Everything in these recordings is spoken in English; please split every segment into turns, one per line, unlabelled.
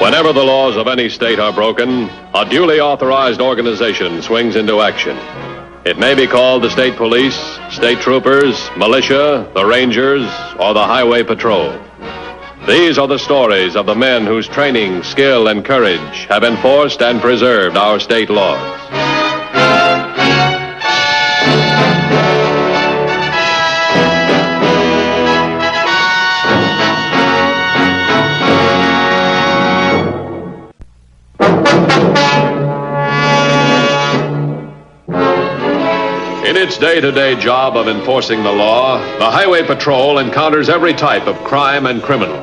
Whenever the laws of any state are broken, a duly authorized organization swings into action. It may be called the state police, state troopers, militia, the rangers, or the highway patrol. These are the stories of the men whose training, skill, and courage have enforced and preserved our state laws. In its day-to-day job of enforcing the law, the Highway Patrol encounters every type of crime and criminal.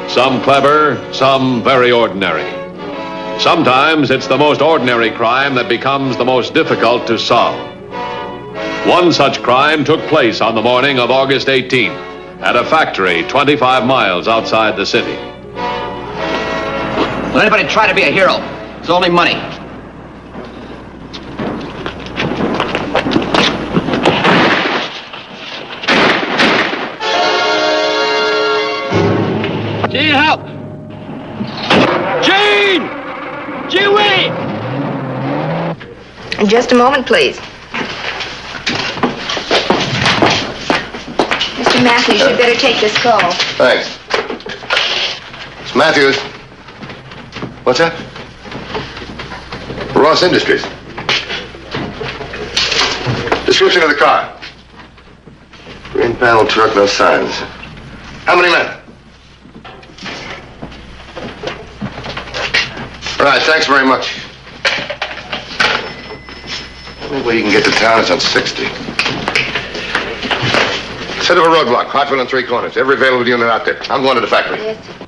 Some clever, some very ordinary. Sometimes it's the most ordinary crime that becomes the most difficult to solve. One such crime took place on the morning of August 18th at a factory 25 miles outside the city.
Will anybody try to be a hero? It's only money. Gene, help! Gene! Gene, wait!
Just a moment, please. Mr. Matthews, you'd better take this call.
Thanks. It's Matthews. What's that? Ross Industries. Description of the car. Green panel truck, no signs. How many men? Right, thanks very much. The only way you can get to town is on 60. Set up a roadblock, Hartwell and 3 corners. Every available unit out there. I'm going to the factory.
Yes, sir.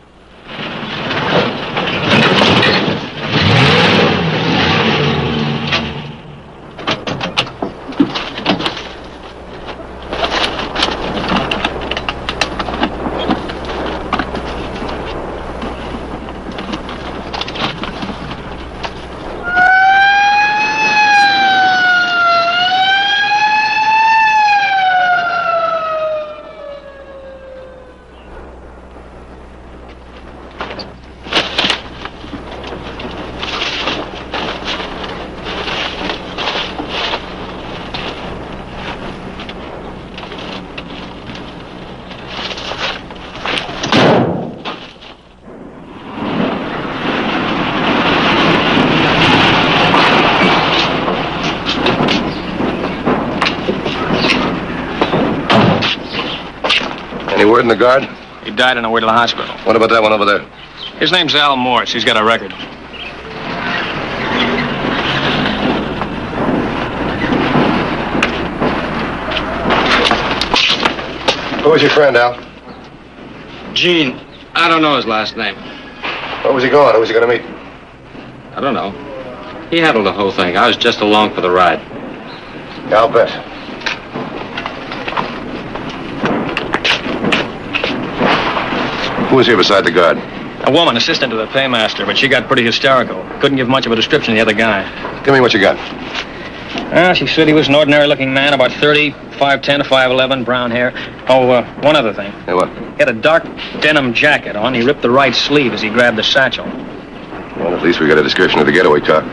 Any word in the guard?
He died on the way to the hospital.
What about that one over there?
His name's Al Morse. He's got a record.
Who was your friend, Al?
Gene. I don't know his last name.
Where was he going? Who was he going to meet?
I don't know. He handled the whole thing. I was just along for the ride.
I'll bet. Who was here beside the guard?
A woman, assistant to the paymaster, but she got pretty hysterical. Couldn't give much of a description of the other guy.
Give me what you got.
She said he was an ordinary-looking man, about 30, 5'10 to 5'11, brown hair. Oh, one other thing.
Hey, what?
He had a dark denim jacket on. He ripped the right sleeve as he grabbed the satchel.
Well, at least we got a description of the getaway car.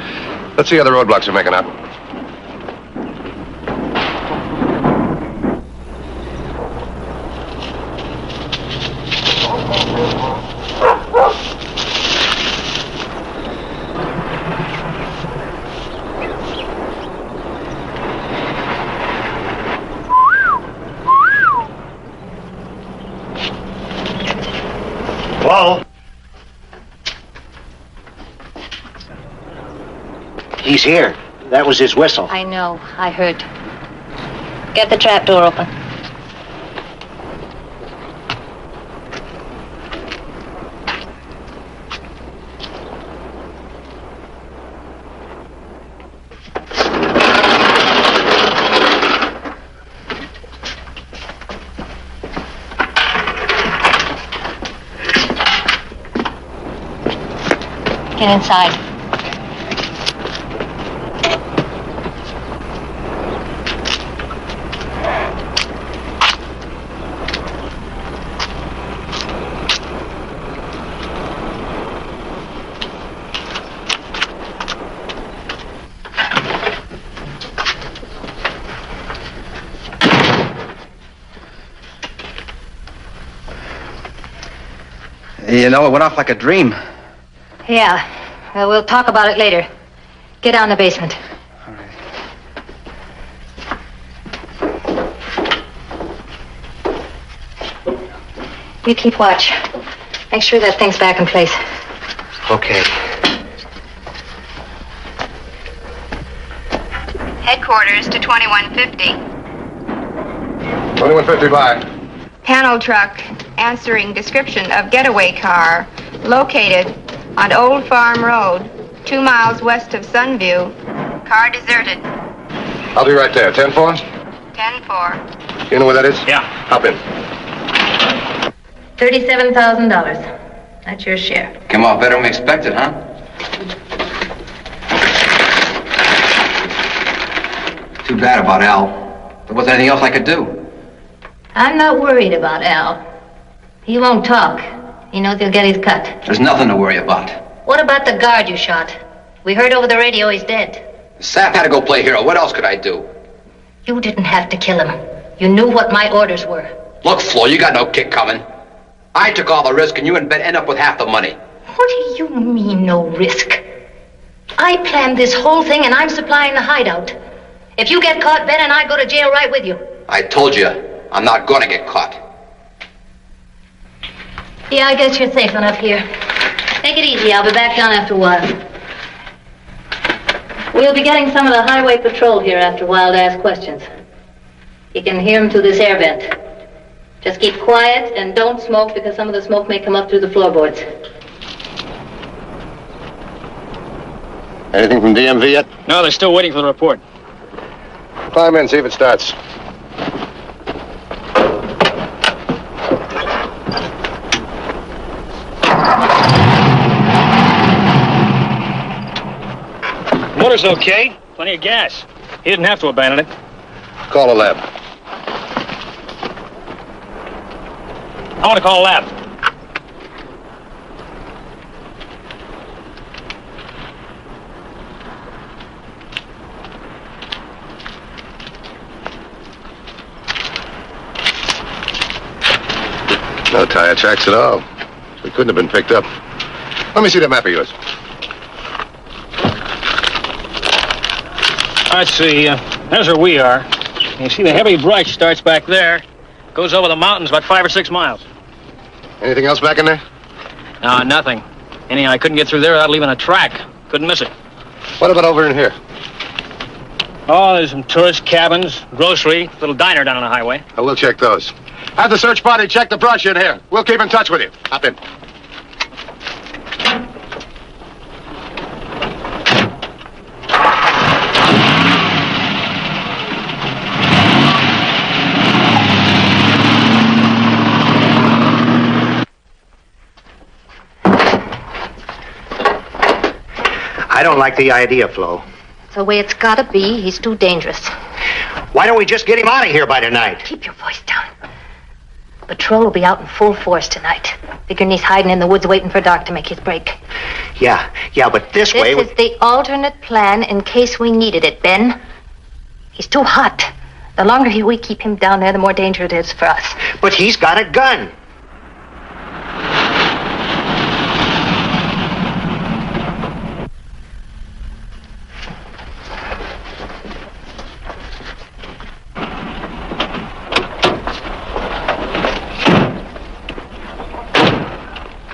Let's see how the roadblocks are making out.
Hello? He's here. That was his whistle.
I know. I heard. Get the trap door open. Get inside.
You know, it went off like a dream.
Yeah. Well, we'll talk about it later. Get down in the basement.
All right.
You keep watch. Make sure that thing's back in place.
Okay.
Headquarters to 2150.
2150 by.
Panel truck answering description of getaway car located on Old Farm Road, 2 miles west of Sunview. Car deserted.
I'll be right there. 10-4?
10-4.
You know where that is?
Yeah.
Hop in.
$37,000. That's your share.
Came off better than we expected, huh? Too bad about Al. There wasn't anything else I could do.
I'm not worried about Al. He won't talk. He knows he'll get his cut.
There's nothing to worry about.
What about the guard you shot? We heard over the radio he's dead.
Sap had to go play hero. What else could I do?
You didn't have to kill him. You knew what my orders were.
Look, Flo, you got no kick coming. I took all the risk and you and Ben end up with half the money.
What do you mean, no risk? I planned this whole thing and I'm supplying the hideout. If you get caught, Ben and I go to jail right with you.
I told you, I'm not gonna get caught.
Yeah, I guess you're safe enough here. Take it easy. I'll be back down after a while. We'll be getting some of the highway patrol here after a while to ask questions. You can hear them through this air vent. Just keep quiet and don't smoke because some of the smoke may come up through the floorboards.
Anything from DMV yet?
No, they're still waiting for the report.
Climb in, see if it starts.
Motor's okay. Plenty of gas. He didn't have to abandon it.
Call a lab.
I want to call a lab.
No tire tracks at all. We couldn't have been picked up. Let me see that map of yours.
Let's see. There's where we are. You see the heavy brush starts back there. Goes over the mountains about 5 or 6 miles.
Anything else back in there?
No, nothing. Anyhow, I couldn't get through there without leaving a track. Couldn't miss it.
What about over in here?
Oh, there's some tourist cabins, grocery, little diner down on the highway.
Oh, we'll check those. Have the search party check the brush in here. We'll keep in touch with you. Hop in.
I don't like the idea, Flo.
It's the way it's gotta be. He's too dangerous.
Why don't we just get him out of here by tonight?
Keep your voice down. Patrol will be out in full force tonight. Figuring he's hiding in the woods waiting for Doc to make his break.
Yeah, but this way...
This is the alternate plan in case we needed it, Ben. He's too hot. The longer we keep him down there, the more danger it is for us.
But he's got a gun.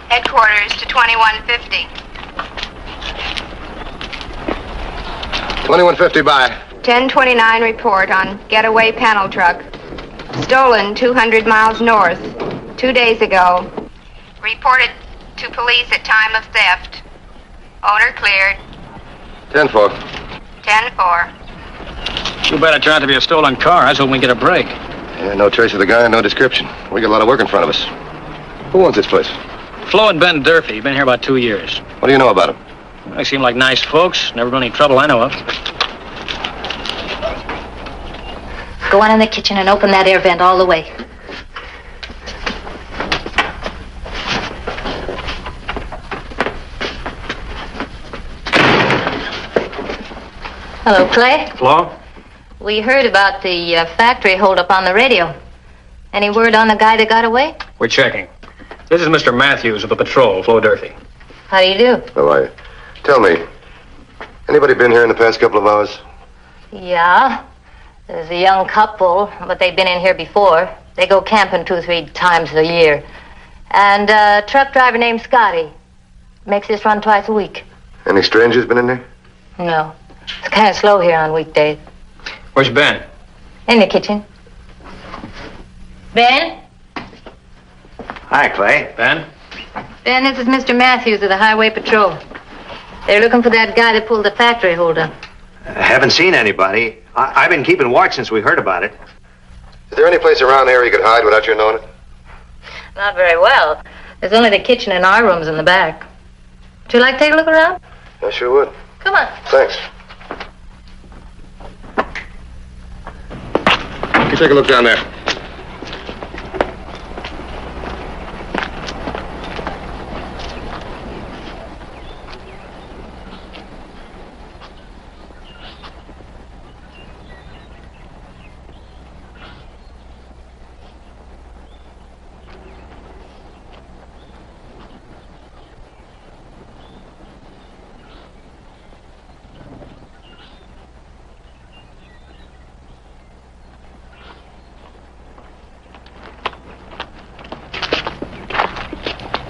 Headquarters to 2150.
2150 by.
1029 report on getaway panel truck. Stolen 200 miles north 2 days ago. Reported to police at time of theft. Owner cleared.
10-4.
10-4.
Too bad it turned out to be a stolen car. I was hoping we'd get a break.
Yeah, no trace of the guy, no description. We got a lot of work in front of us. Who owns this place?
Flo and Ben Durfee. Been here about 2 years.
What do you know about him?
They seem like nice folks. Never been any trouble I know of.
Go on in the kitchen and open that air vent all the way. Hello, Clay.
Flo?
We heard about the factory holdup on the radio. Any word on the guy that got away?
We're checking. This is Mr. Matthews of the patrol, Flo Durfee.
How do you do?
How are you? Tell me, anybody been here in the past couple of hours?
Yeah. There's a young couple, but they've been in here before. They go camping 2 or 3 times a year. And a truck driver named Scotty. Makes this run twice a week.
Any strangers been in there?
No. It's kind of slow here on weekdays.
Where's Ben?
In the kitchen. Ben?
Hi, Clay.
Ben?
Ben, this is Mr. Matthews of the Highway Patrol. They're looking for that guy that pulled the factory holdup.
Haven't seen anybody. I've been keeping watch since we heard about it.
Is there any place around here you could hide without your knowing it?
Not very well. There's only the kitchen and our rooms in the back. Would you like to take a look around?
I sure would.
Come on.
Thanks. You take a look down there.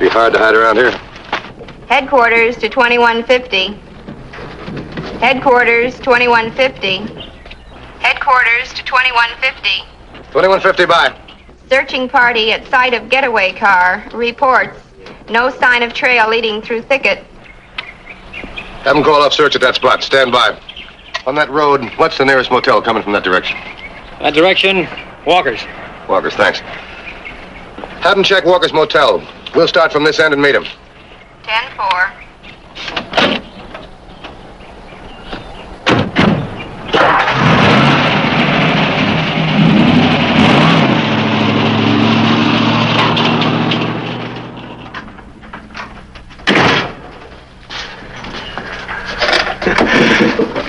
Be hard to hide around here.
Headquarters to 2150. Headquarters 2150. Headquarters to 2150.
2150 by.
Searching party at site of getaway car. Reports. No sign of trail leading through thicket.
Have them call off search at that spot. Stand by. On that road, what's the nearest motel coming from that direction?
That direction, Walker's.
Walker's, thanks. Have them check Walker's motel. We'll start from this end and meet him.
10-4.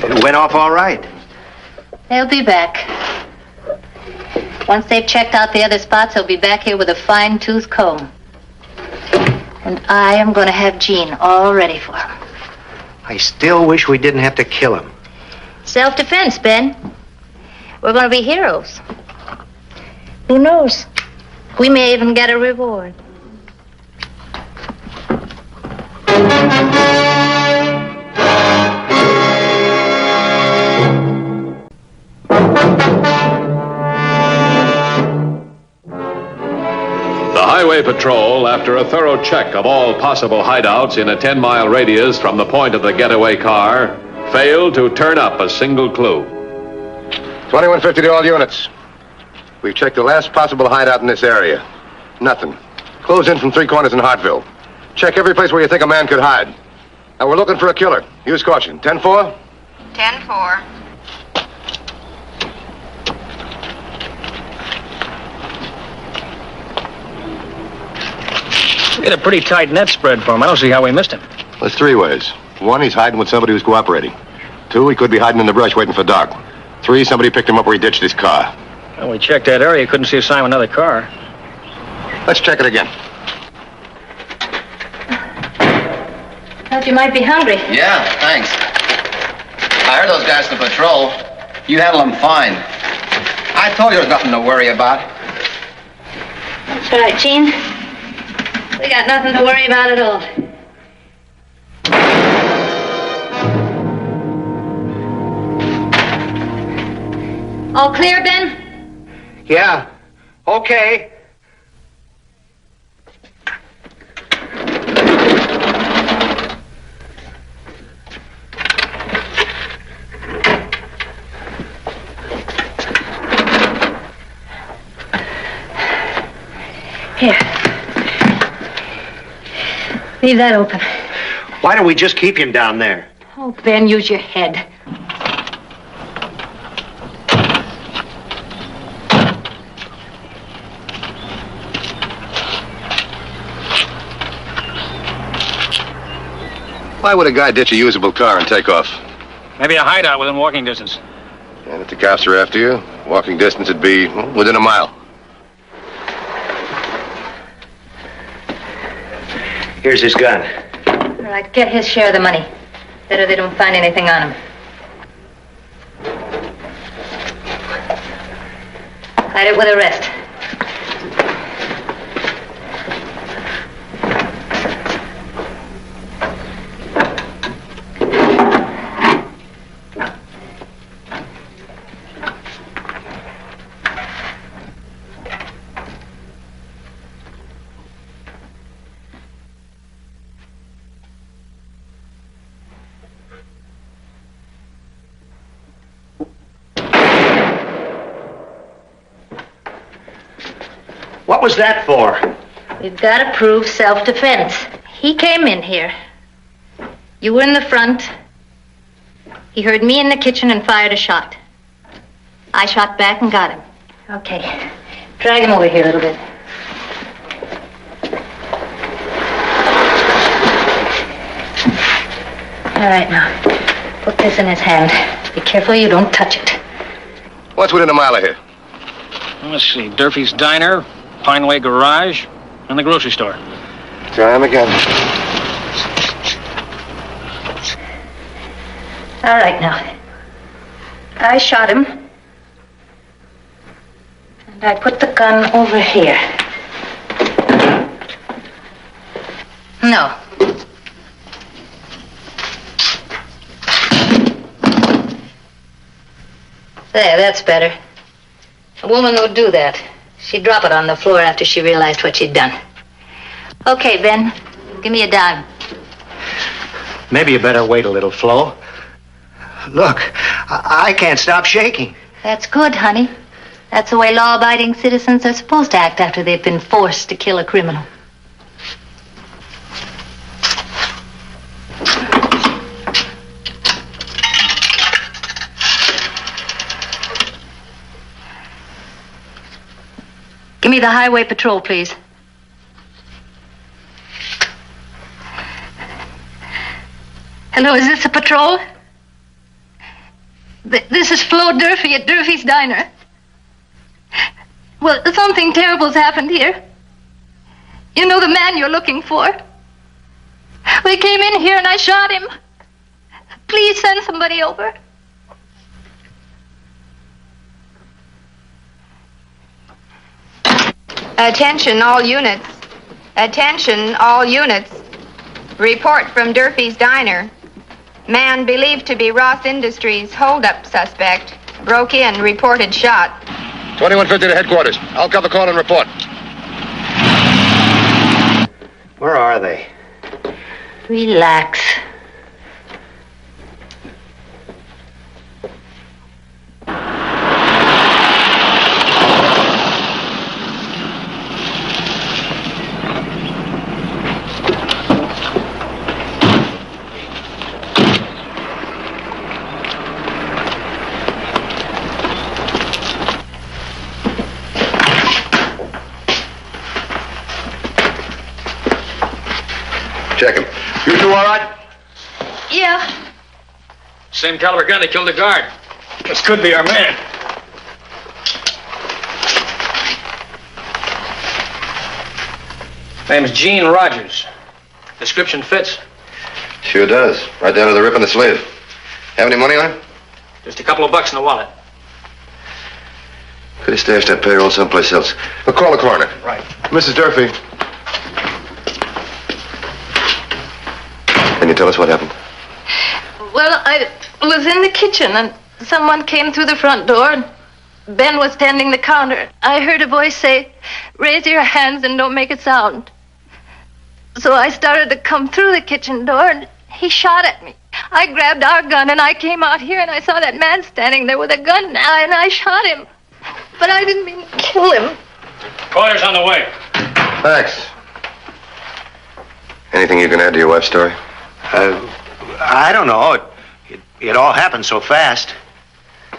It went off all right.
They'll be back. Once they've checked out the other spots, they'll be back here with a fine-tooth comb. And I am going to have Jean all ready for him.
I still wish we didn't have to kill him.
Self-defense, Ben. We're going to be heroes. Who knows? We may even get a reward.
The Highway Patrol, after a thorough check of all possible hideouts in a 10-mile radius from the point of the getaway car, failed to turn up a single clue.
2150 to all units. We've checked the last possible hideout in this area. Nothing. Close in from 3 corners in Hartville. Check every place where you think a man could hide. Now we're looking for a killer. Use caution. 10-4?
10-4.
We had a pretty tight net spread for him. I don't see how we missed him.
There's 3 ways. 1, he's hiding with somebody who's cooperating. 2, he could be hiding in the brush waiting for Doc. 3, somebody picked him up where he ditched his car.
Well, we checked that area. Couldn't see a sign of another car.
Let's check it again.
Thought you might be hungry.
Yeah, thanks. I heard those guys from the patrol. You handle them fine. I told you there's nothing to worry about.
That's right, Jean. We got nothing to worry about at all. All clear, Ben?
Yeah. Okay.
Here. Leave that open.
Why don't we just keep him down there?
Oh, Ben, use your head.
Why would a guy ditch a usable car and take off?
Maybe a hideout within walking distance.
And if the cops are after you, walking distance would be within a mile.
Here's his gun.
All right, get his share of the money. Better they don't find anything on him. Hide it with the rest.
What was that for?
We've got to prove self-defense. He came in here. You were in the front. He heard me in the kitchen and fired a shot. I shot back and got him. Okay. Drag him over here a little bit. All right, now. Put this in his hand. Be careful you don't touch it.
What's within a mile of here?
Let's see. Durfee's Diner, Pineway Garage, and the grocery store.
Try him again.
All right, now. I shot him. And I put the gun over here. No. There, that's better. A woman would do that. She'd drop it on the floor after she realized what she'd done. Okay, Ben. Give me a dime.
Maybe you better wait a little, Flo. Look, I can't stop shaking.
That's good, honey. That's the way law-abiding citizens are supposed to act after they've been forced to kill a criminal. Give me the highway patrol, please. Hello, is this a patrol? This is Flo Durfee at Durfee's Diner. Well, something terrible's happened here. You know the man you're looking for? Well, he came in here and I shot him. Please send somebody over.
Attention all units. Attention all units. Report from Durfee's Diner. Man believed to be Ross Industries holdup suspect. Broke in, reported shot.
2150 to headquarters. I'll cover call and report.
Where are they?
Relax.
Check him. You two all right?
Yeah.
Same caliber gun that killed the guard. This could be our man. Name's Gene Rogers. Description fits.
Sure does. Right down to the rip in the sleeve. Have any money on him?
Just a couple of bucks in the wallet.
Could have stashed that payroll someplace else. We'll call the coroner.
Right.
Mrs. Durfee. Can you tell us what happened?
Well, I was in the kitchen and someone came through the front door and Ben was tending the counter. I heard a voice say, "Raise your hands and don't make a sound." So I started to come through the kitchen door and he shot at me. I grabbed our gun and I came out here and I saw that man standing there with a gun and I shot him. But I didn't mean to kill him.
Caller's on the way.
Thanks. Anything you can add to your wife's story?
I don't know. It all happened so fast.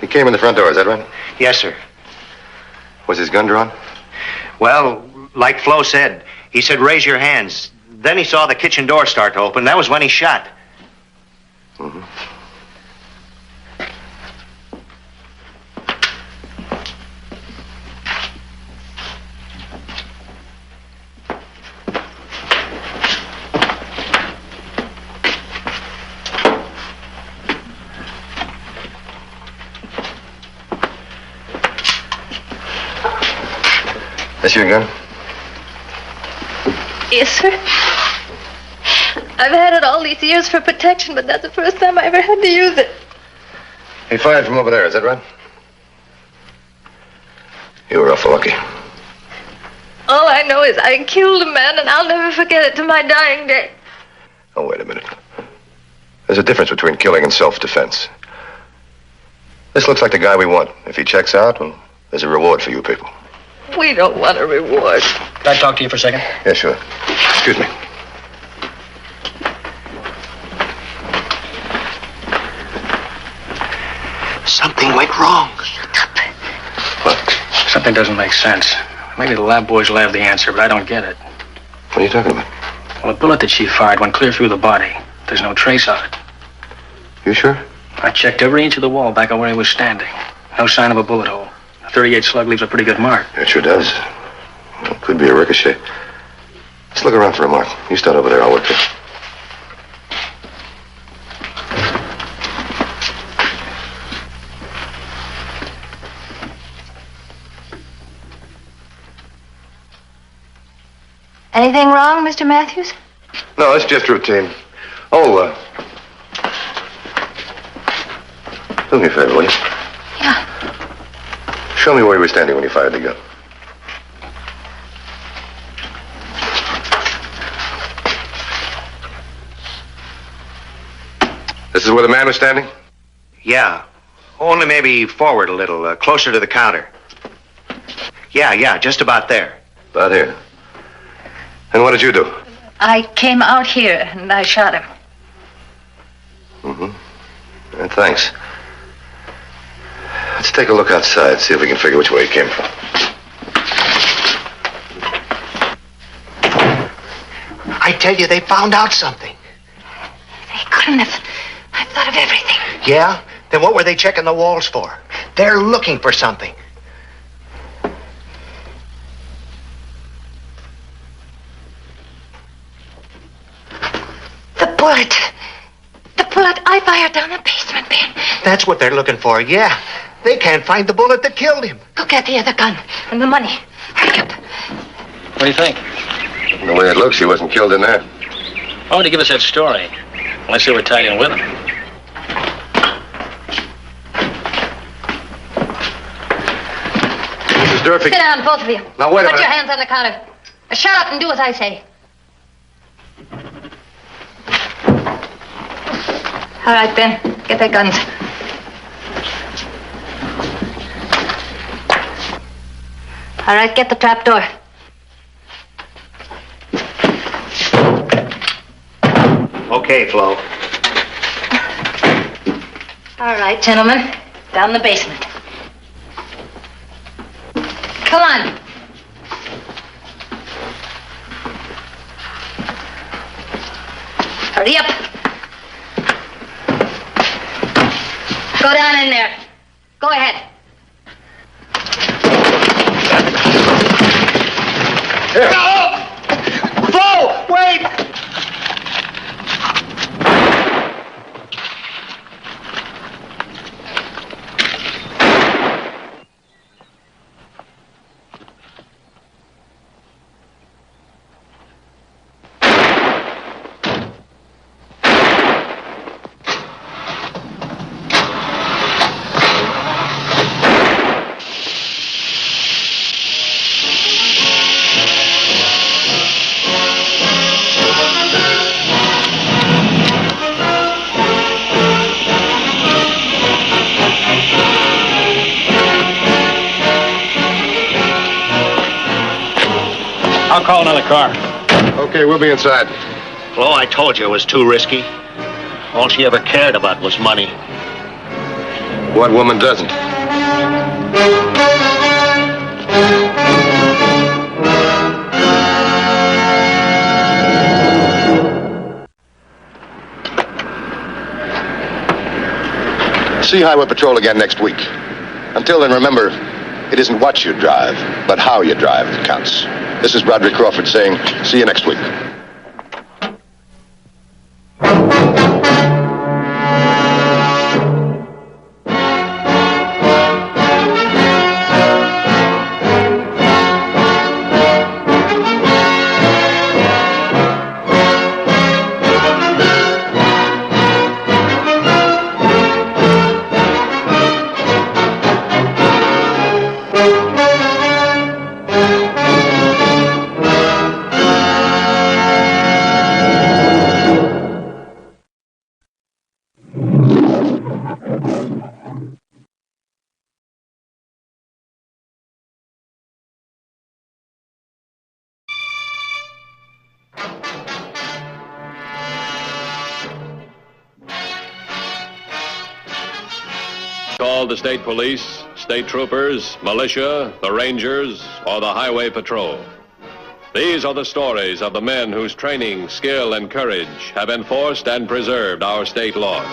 He came in the front door, is that right?
Yes, sir.
Was his gun drawn?
Well, like Flo said, he said, "Raise your hands." Then he saw the kitchen door start to open. That was when he shot.
Mm-hmm. This your gun?
Yes, sir. I've had it all these years for protection, but that's the first time I ever had to use it.
He fired from over there, is that right? You were awful lucky.
All I know is I killed a man, and I'll never forget it to my dying day.
Oh, wait a minute. There's a difference between killing and self-defense. This looks like the guy we want. If he checks out, well, there's a reward for you people.
We don't want a reward.
Can I talk to you for a second?
Yeah, sure. Excuse me.
Something went wrong.
What?
Something doesn't make sense. Maybe the lab boys will have the answer, but I don't get it.
What are you talking about?
Well, the bullet that she fired went clear through the body. There's no trace of it.
You sure?
I checked every inch of the wall back on where he was standing. No sign of a bullet hole. A .38 slug leaves a pretty good mark.
It sure does. Well, it could be a ricochet. Let's look around for a mark. You start over there, I'll work here.
Anything wrong, Mr. Matthews?
No, it's just routine. Oh, do me a favor, will you?
Yeah.
Show me where you were standing when you fired the gun. This is where the man was standing?
Yeah. Only maybe forward a little, closer to the counter. Yeah, just about there.
About here. And what did you do?
I came out here, and I shot him.
And thanks. Let's take a look outside, see if we can figure which way he came from.
I tell you, they found out something.
They couldn't have. I've thought of everything.
Yeah? Then what were they checking the walls for? They're looking for something.
The bullet. The bullet I fired down the basement bin.
That's what they're looking for, yeah. They can't find the bullet that killed him.
Go get the other gun and the money. Hurry up.
What do you think?
The way it looks, he wasn't killed in there.
Why would he give us that story? Unless they were tied in with him.
Mrs. Durfee.
Sit down, both of you.
Now, wait a
Put
minute.
your hands on the counter. Shut up and do as I say. All right, Ben. Get their guns. All right, get the trap door.
Okay, Flo.
All right, gentlemen. Down the basement. Come on. Hurry up. Go down in there. Go ahead.
No! Flo, wait!
I'll call another car.
Okay, we'll be inside.
Flo, I told you it was too risky. All she ever cared about was money.
What woman doesn't? See Highway Patrol again next week. Until then, remember, it isn't what you drive, but how you drive that counts. This is Broderick Crawford saying, see you next week.
called the state police, state troopers, militia, the rangers, or the highway patrol. These are the stories of the men whose training, skill, and courage have enforced and preserved our state laws.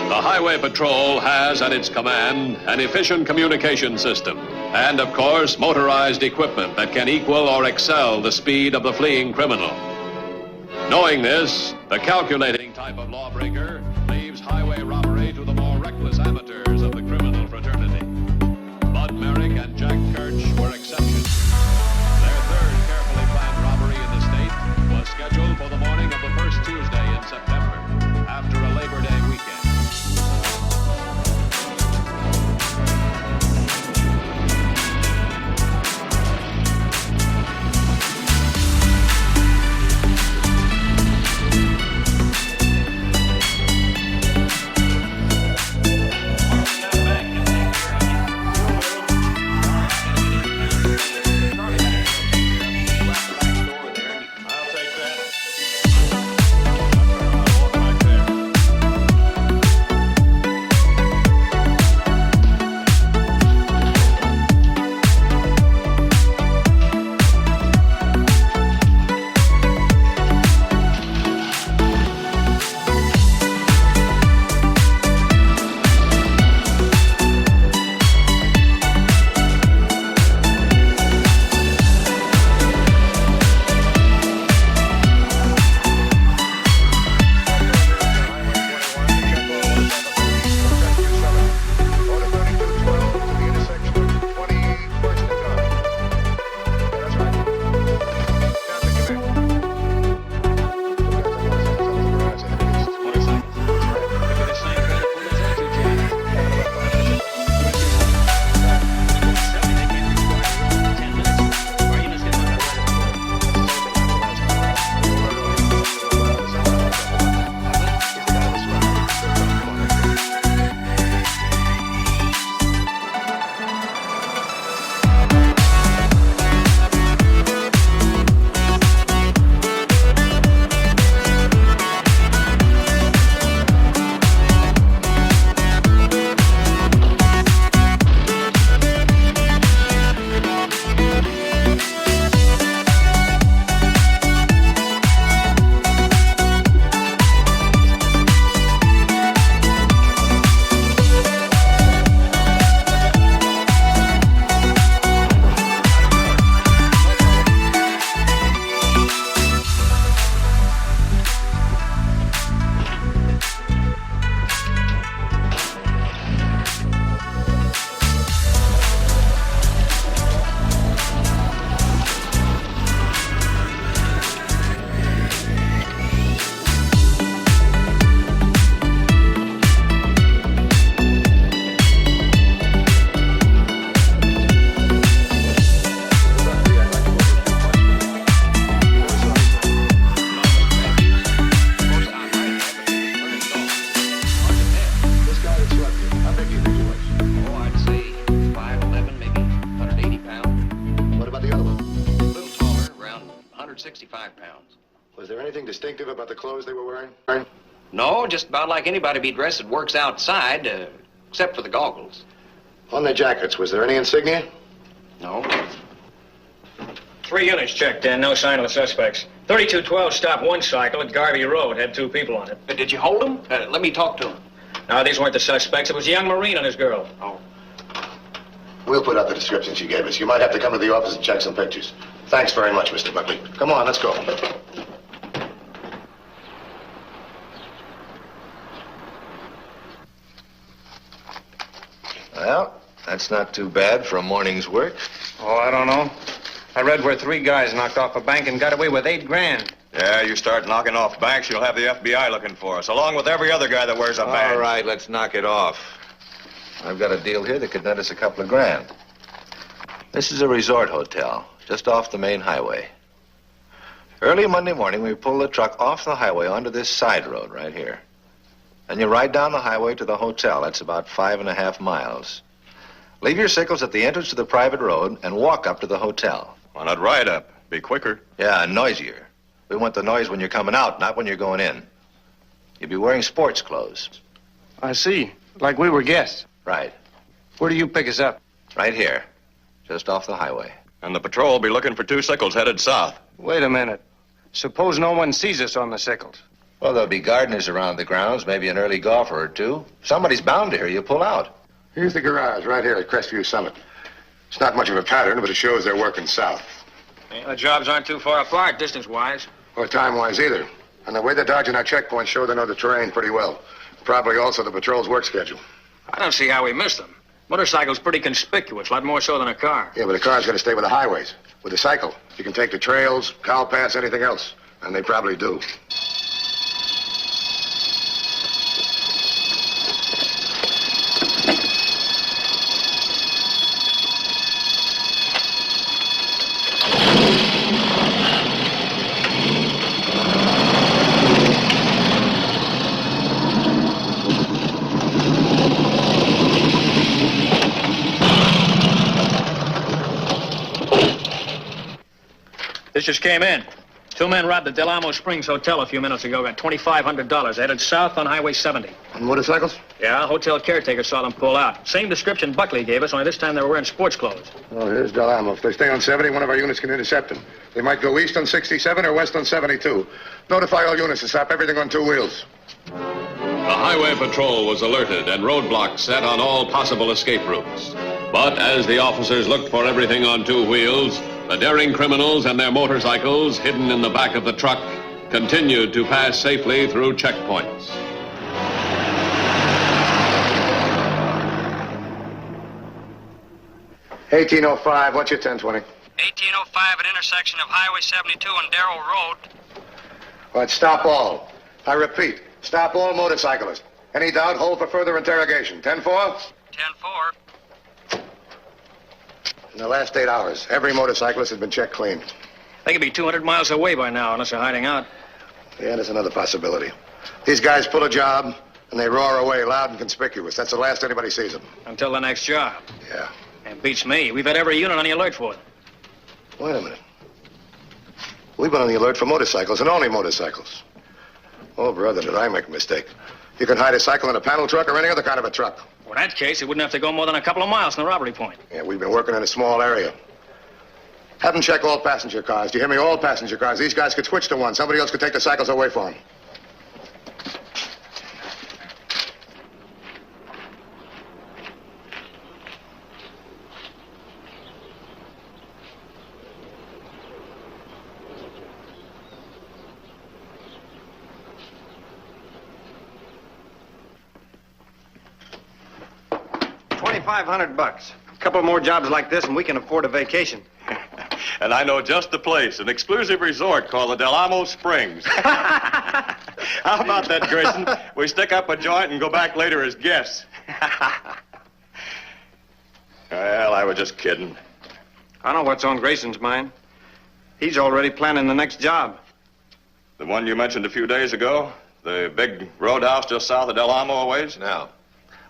The Highway Patrol has at its command an efficient communication system and, of course, motorized equipment that can equal or excel the speed of the fleeing criminal. Knowing this, the calculating type of lawbreaker leaves highway robbery to the more reckless amateurs of the criminal fraternity. Bud Merrick and Jack Kirch were exceptions. Their third carefully planned robbery in the state was scheduled for the morning of the first Tuesday in September, after a Labor Day weekend.
Was there anything distinctive about the clothes they were wearing?
No, just about like anybody be dressed that works outside, except for the goggles.
On their jackets, was there any insignia?
No.
3 units checked in, no sign of the suspects. 3212 stopped one cycle at Garvey Road, had 2 people on it.
Did you hold them? Let me talk to them.
No, these weren't the suspects. It was a young Marine and his girl.
Oh.
We'll put out the descriptions you gave us. You might have to come to the office and check some pictures. Thanks very much, Mr. Buckley. Come on, let's go. Well, that's not too bad for a morning's work.
Oh, I don't know. I read where 3 guys knocked off a bank and got away with $8 grand.
Yeah, you start knocking off banks, you'll have the FBI looking for us, along with every other guy that wears a badge.
All right, let's knock it off. I've got a deal here that could net us a couple of grand. This is a resort hotel, just off the main highway. Early Monday morning, we pulled the truck off the highway onto this side road right here.
and you ride down the highway to the hotel. That's about 5.5 miles. Leave your sickles at the entrance to the private road and walk up to the hotel.
Why not ride up? Be quicker.
Yeah, and noisier. We want the noise when you're coming out, not when you're going in. You'll be wearing sports clothes.
I see. Like we were guests.
Right.
Where do you pick us up?
Right here. Just off the highway.
And the patrol will be looking for 2 sickles headed south.
Wait a minute. Suppose no one sees us on the sickles.
Well, there'll be gardeners around the grounds, maybe an early golfer or two. Somebody's bound to hear you pull out.
Here's the garage, right here at Crestview Summit. It's not much of a pattern, but it shows they're working south.
Yeah, the jobs aren't too far apart, distance-wise.
Or time-wise either. And the way they're dodging our checkpoints show they know the terrain pretty well. Probably also the patrol's work schedule.
I don't see how we missed them. Motorcycle's pretty conspicuous, a lot more so than a car.
Yeah, but a car's got to stay with the highways. With a cycle, you can take the trails, cow paths, anything else. And they probably do.
This just came in. 2 men robbed the Del Amo Springs Hotel a few minutes ago. Got $2,500. Headed south on Highway 70.
And motorcycles?
Yeah, hotel caretaker saw them pull out. Same description Buckley gave us, only this time they were wearing sports clothes.
Oh, here's Del Amo. If they stay on 70, one of our units can intercept them. They might go east on 67 or west on 72. Notify all units to stop everything on 2 wheels.
The Highway Patrol was alerted and roadblocks set on all possible escape routes. But as the officers looked for everything on 2 wheels, the daring criminals and their motorcycles, hidden in the back of the truck, continued to pass safely through checkpoints.
$18.05, what's your 1020?
1805 at intersection of Highway 72 and Darrell Road.
All right, stop all. I repeat, stop all motorcyclists. Any doubt, hold for further interrogation. 10-4?
10-4.
In the last 8 hours, every motorcyclist has been checked clean.
They could be 200 miles away by now, unless they're hiding out.
Yeah, there's another possibility. These guys pull a job, and they roar away loud and conspicuous. That's the last anybody sees them.
Until the next job.
Yeah.
It beats me. We've had every unit on the alert for them.
Wait a minute. We've been on the alert for motorcycles, and only motorcycles. Oh, brother, did I make a mistake. You can hide a cycle in a panel truck or any other kind of a truck.
Well, in that case, it wouldn't have to go more than a couple of miles from the robbery point.
Yeah, we've been working in a small area. Have them check all passenger cars. Do you hear me? All passenger cars. These guys could switch to one. Somebody else could take the cycles away from them.
$2,500. A couple more jobs like this and we can afford a vacation.
And I know just the place, an exclusive resort called the Del Amo Springs. How about that, Grayson? We stick up a joint and go back later as guests. Well, I was just kidding.
I know what's on Grayson's mind. He's already planning the next job.
The one you mentioned a few days ago? The big roadhouse just south of Del Amo a ways?
No.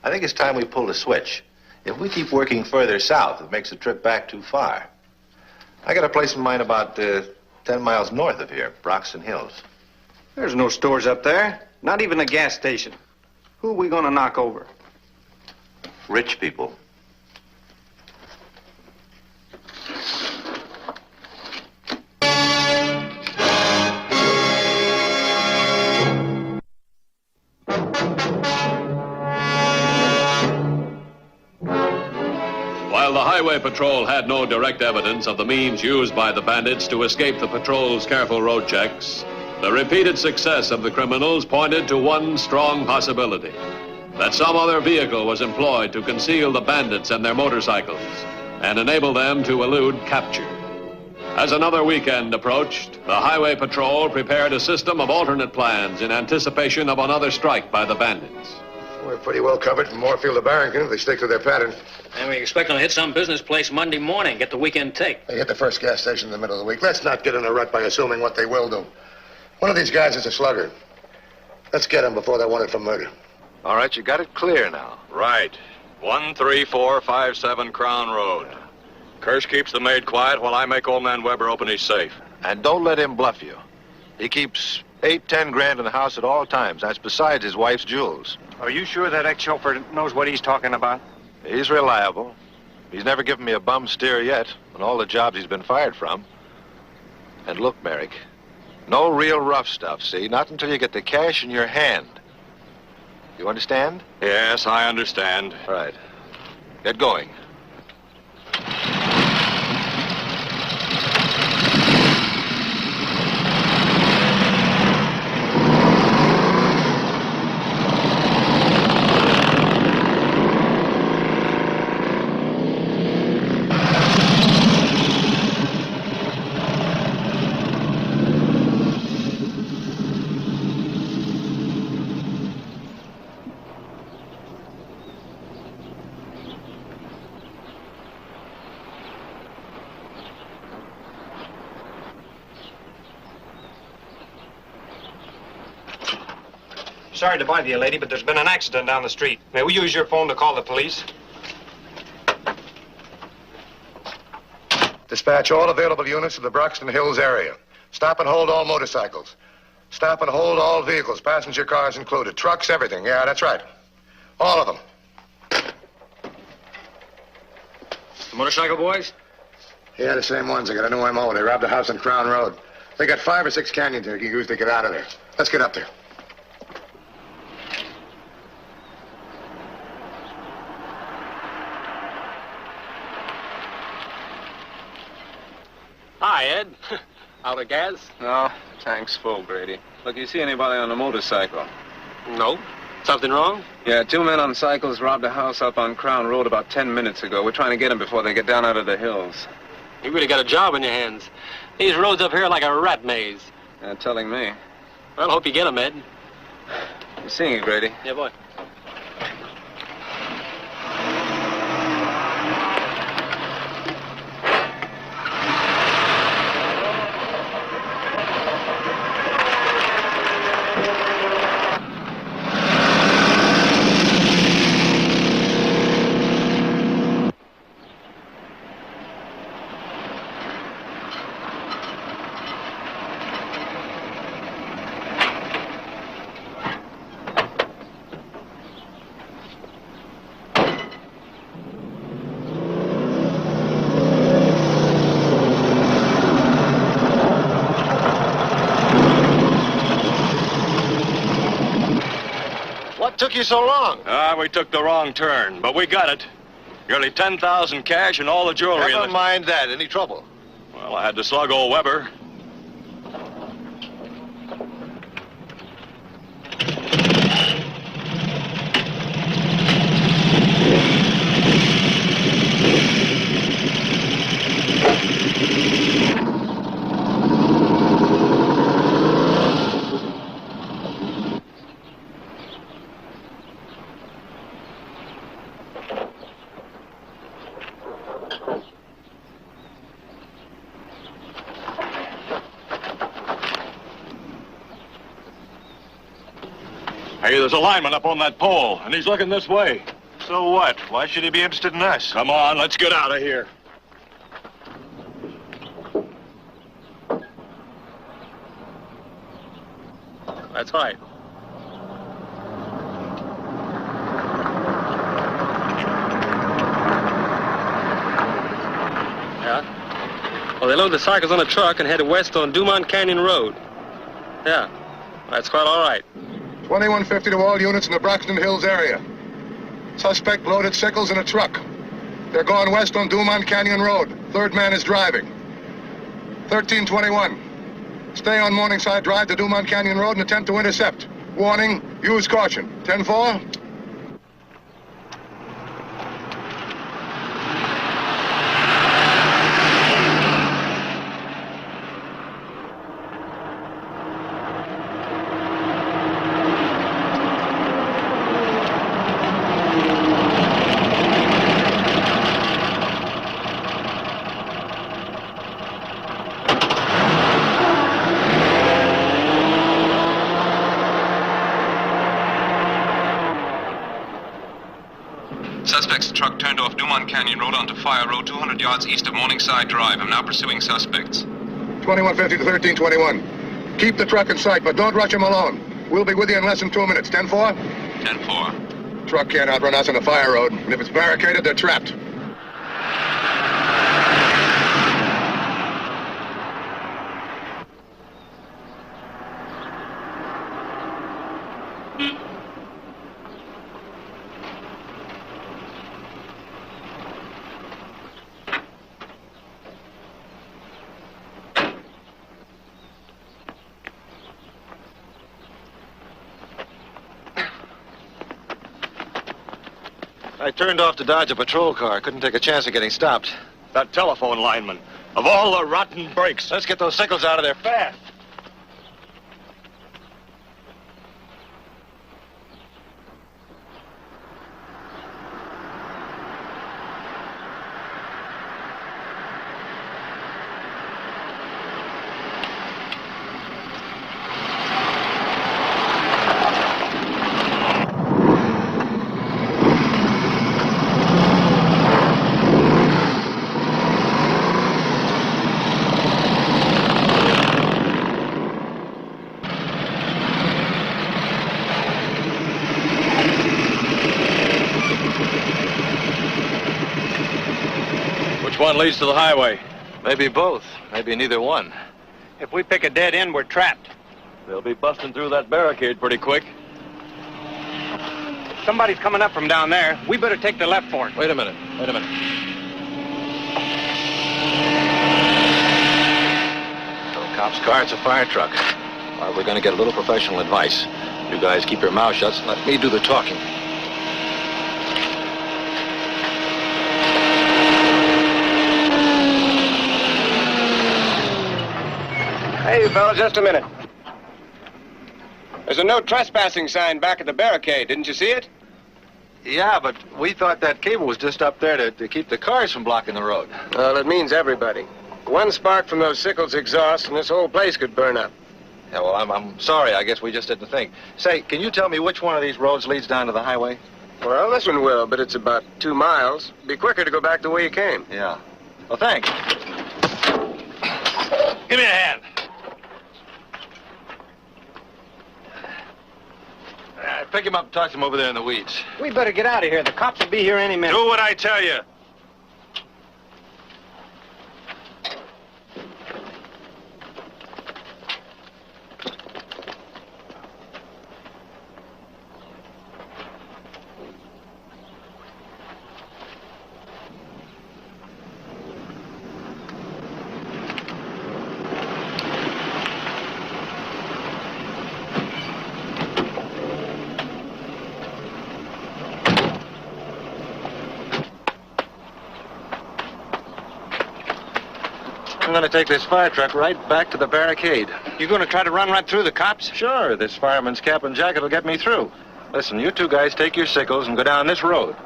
I think it's time we pulled a switch. If we keep working further south, it makes the trip back too far. I got a place in mind about 10 miles north of here, Broxton Hills.
There's no stores up there. Not even a gas station. Who are we going to knock over?
Rich people.
While the Highway Patrol had no direct evidence of the means used by the bandits to escape the patrol's careful road checks, the repeated success of the criminals pointed to one strong possibility: that some other vehicle was employed to conceal the bandits and their motorcycles and enable them to elude capture. As another weekend approached, the Highway Patrol prepared a system of alternate plans in anticipation of another strike by the bandits.
We're pretty well covered from Moorfield to Barrington if they stick to their pattern.
And we expect them to hit some business place Monday morning, get the weekend take.
They hit the first gas station in the middle of the week. Let's not get in a rut by assuming what they will do. One of these guys is a slugger. Let's get him before they're wanted for murder.
All right, you got it clear now.
Right. 13457 Crown Road. Kirsch keeps the maid quiet while I make old man Weber open his safe.
And don't let him bluff you. He keeps 8-10 grand in the house at all times. That's besides his wife's jewels.
Are you sure that ex-chauffeur knows what he's talking about?
He's reliable. He's never given me a bum steer yet on all the jobs he's been fired from. And look, Merrick, no real rough stuff, see? Not until you get the cash in your hand. You understand?
Yes, I understand.
All right. Get going.
Sorry to bother you, lady, but there's been an accident down the street. May we use your phone to call the police?
Dispatch all available units to the Broxton Hills area. Stop and hold all motorcycles. Stop and hold all vehicles, passenger cars included. Trucks, everything. Yeah, that's right. All of them.
The motorcycle boys?
Yeah, the same ones. I got a new MO. They robbed a house on Crown Road. They got 5 or 6 canyons they can use to get out of there. Let's get up there.
Hi, Ed. Out of gas?
No, tank's full, Grady. Look, you see anybody on a motorcycle?
No. Something wrong?
Yeah, 2 men on cycles robbed a house up on Crown Road about 10 minutes ago. We're trying to get them before they get down out of the hills.
You really got a job in your hands. These roads up here are like a rat maze.
Yeah, telling me.
Well, hope you get them, Ed.
You seeing it, Grady?
Yeah, boy.
What took you so long?
We took the wrong turn, but we got it. Nearly 10,000 cash and all the jewelry.
Never mind that. Any trouble?
Well, I had to slug old Weber. Hey, there's a lineman up on that pole, and he's looking this way.
So what? Why should he be interested in us?
Come on, let's get out of here.
That's right. Yeah? Well, they load the cycles on a truck and head west on Dumont Canyon Road. Yeah, that's quite all right.
2150 to all units in the Broxton Hills area. Suspect loaded sickles in a truck. They're going west on Dumont Canyon Road. Third man is driving. 1321. Stay on Morningside Drive to Dumont Canyon Road and attempt to intercept. Warning, use caution. 10-4.
turned off Dumont Canyon Road onto Fire Road, 200 yards east of Morningside Drive. I'm now pursuing suspects.
2150 to 1321. Keep the truck in sight, but don't rush him alone. We'll be with you in less than 2 minutes. 10-4?
10-4.
Truck can't outrun us on the Fire Road, and if it's barricaded, they're trapped.
I turned off to dodge a patrol car. Couldn't take a chance of getting stopped.
That telephone lineman. Of all the rotten breaks.
Let's get those sickles out of there fast.
Which one leads to the highway?
Maybe both. Maybe neither one.
If we pick a dead end, we're trapped.
They'll be busting through that barricade pretty quick.
Somebody's coming up from down there. We better take the left for it.
Wait a minute. Wait a minute. No cop's car, it's a fire truck. All right, we're going to get a little professional advice. You guys keep your mouth shut and let me do the talking.
Hey, fellas, just a minute. There's a no trespassing sign back at the barricade. Didn't you see it?
Yeah, but we thought that cable was just up there to keep the cars from blocking the road.
Well, it means everybody. One spark from those sickles exhaust and this whole place could burn up.
Yeah, well, I'm sorry. I guess we just didn't think. Say, can you tell me which one of these roads leads down to the highway?
Well, this one will, but it's about 2 miles. Be quicker to go back the way you came.
Yeah. Well, thanks. Give me a hand. Pick him up and toss him over there in the weeds.
We better get out of here. The cops will be here any minute.
Do what I tell you. I'm going to take this fire truck right back to the barricade.
You going to try to run right through the cops?
Sure, this fireman's cap and jacket will get me through. Listen, you two guys take your sickles and go down this road.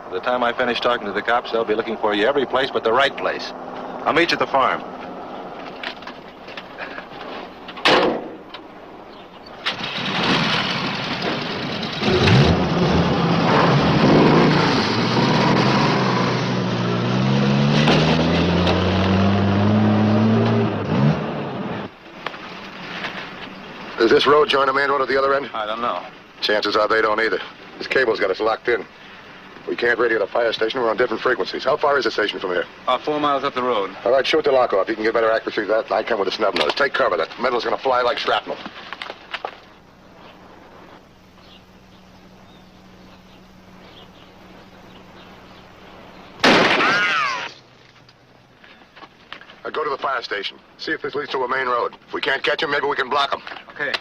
By the time I finish talking to the cops, they'll be looking for you every place but the right place. I'll meet you at the farm.
Does this road join the main road at the other end?
I don't know.
Chances are they don't either. This cable's got us locked in. We can't radio the fire station. We're on different frequencies. How far is the station from here?
4 miles up the road.
All right, shoot the lock off. You can get better accuracy than that. I come with a snub nose. Take cover. That metal's going to fly like shrapnel. Now go to the fire station. See if this leads to a main road. If we can't catch him, maybe we can block him.
Okay.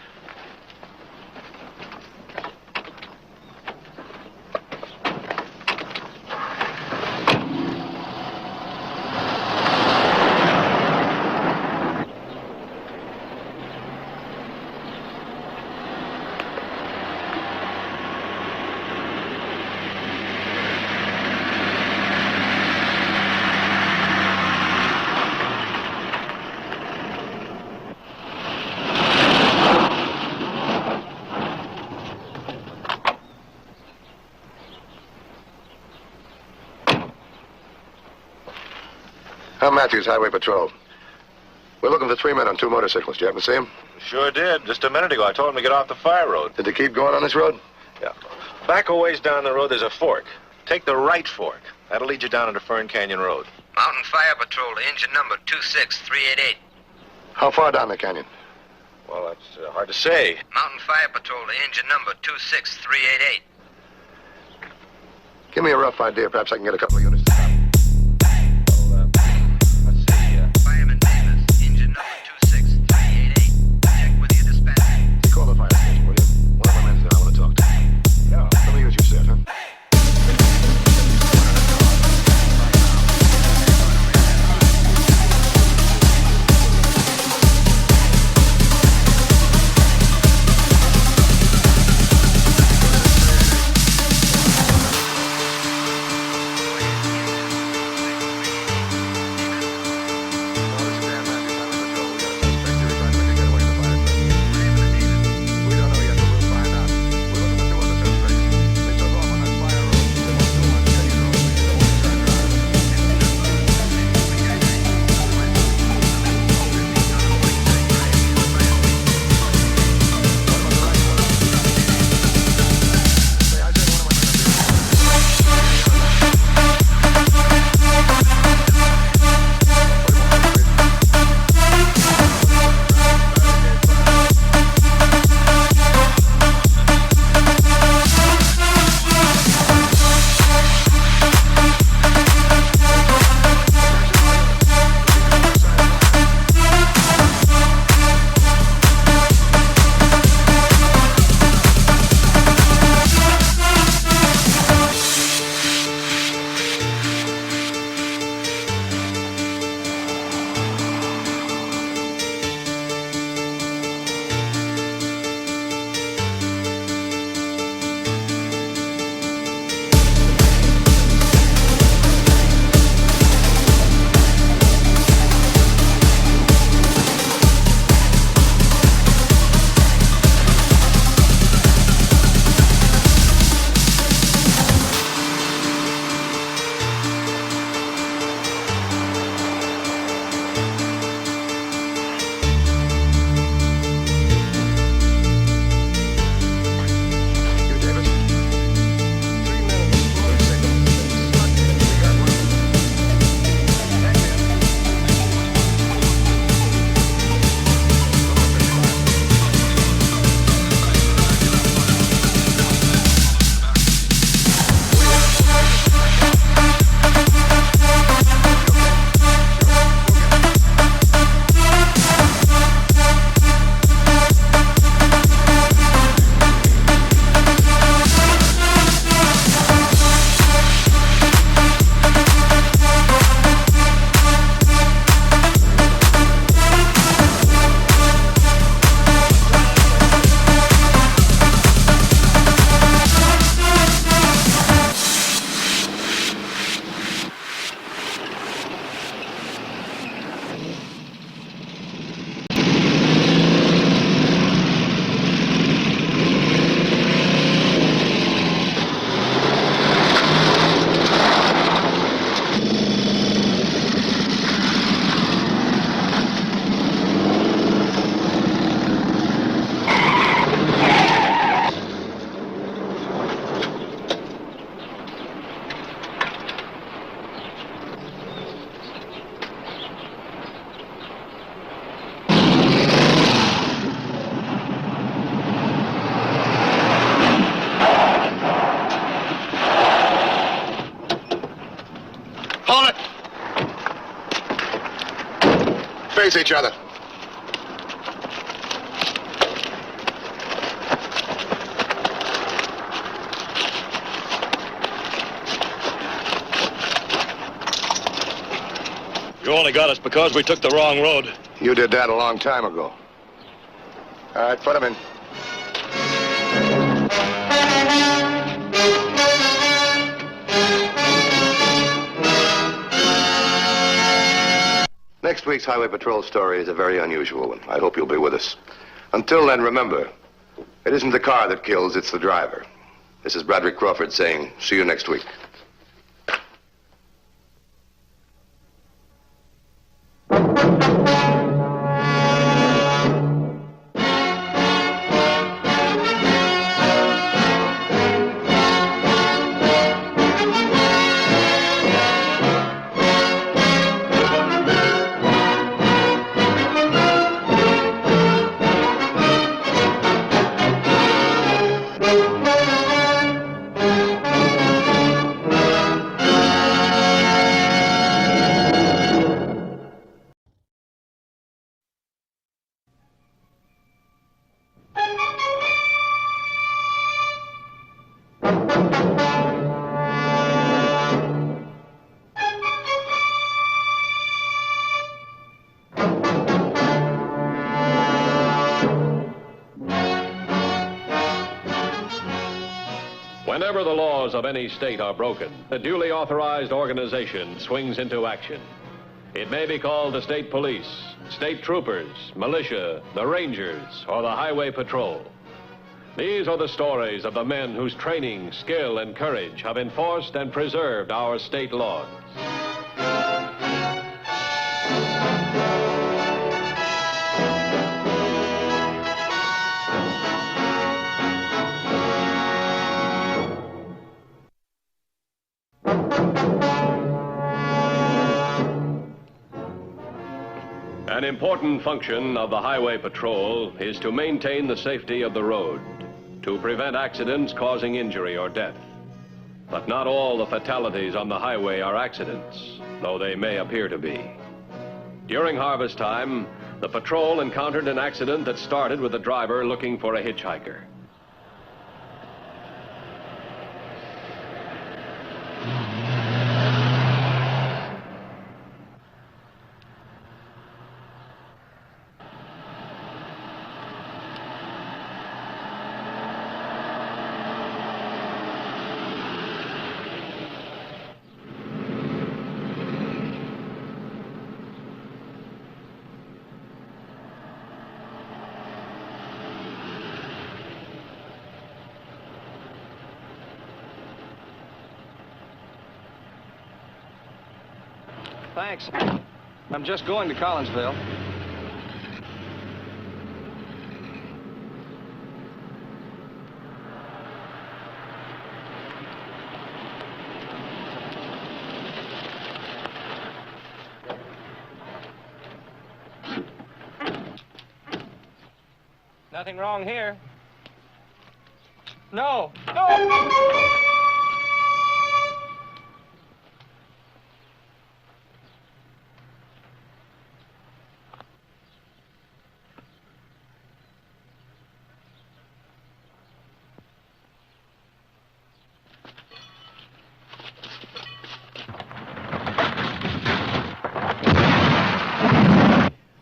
Tom Matthews, Highway Patrol. We're looking for 3 men on 2 motorcycles. Did you happen to see them?
Sure did. Just a minute ago, I told him to get off the fire road.
Did they keep going on this road?
Yeah. Back a ways down the road, there's a fork. Take the right fork. That'll lead you down into Fern Canyon Road.
Mountain Fire Patrol, engine number 26388.
How far down the canyon?
Well, that's hard to say.
Mountain Fire Patrol, engine number 26388.
Give me a rough idea. Perhaps I can get a couple of units to stop.
Let's see.
Fireman Davis, engine number 26388. Check with your dispatcher.
Call the fire station, will you? One of my men's there. I want to talk to him. Yeah, let me use your set, huh? Face each other.
You only got us because we took the wrong road.
You did that a long time ago. All right, put him in. Next week's Highway Patrol story is a very unusual one. I hope you'll be with us. Until then, remember, it isn't the car that kills, it's the driver. This is Bradley Crawford saying, see you next week.
Whenever the laws of any state are broken, a duly authorized organization swings into action. It may be called the state police, state troopers, militia, the rangers, or the highway patrol. These are the stories of the men whose training, skill, and courage have enforced and preserved our state laws. An important function of the Highway Patrol is to maintain the safety of the road, to prevent accidents causing injury or death. But not all the fatalities on the highway are accidents, though they may appear to be. During harvest time, the patrol encountered an accident that started with the driver looking for a hitchhiker.
Thanks. I'm just going to Collinsville. Nothing wrong here. No! No!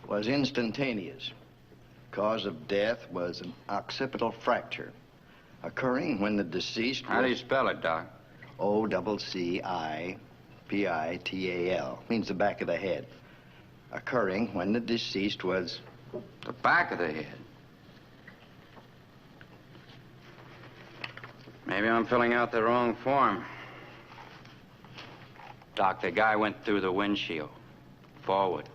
Was instantaneous. Cause of death was an occipital fracture, occurring when the deceased
How do you spell it, Doc?
Occipital. Means the back of the head. Occurring when the deceased was...
The back of the head. Maybe I'm filling out the wrong form. Doc, the guy went through the windshield. Forward.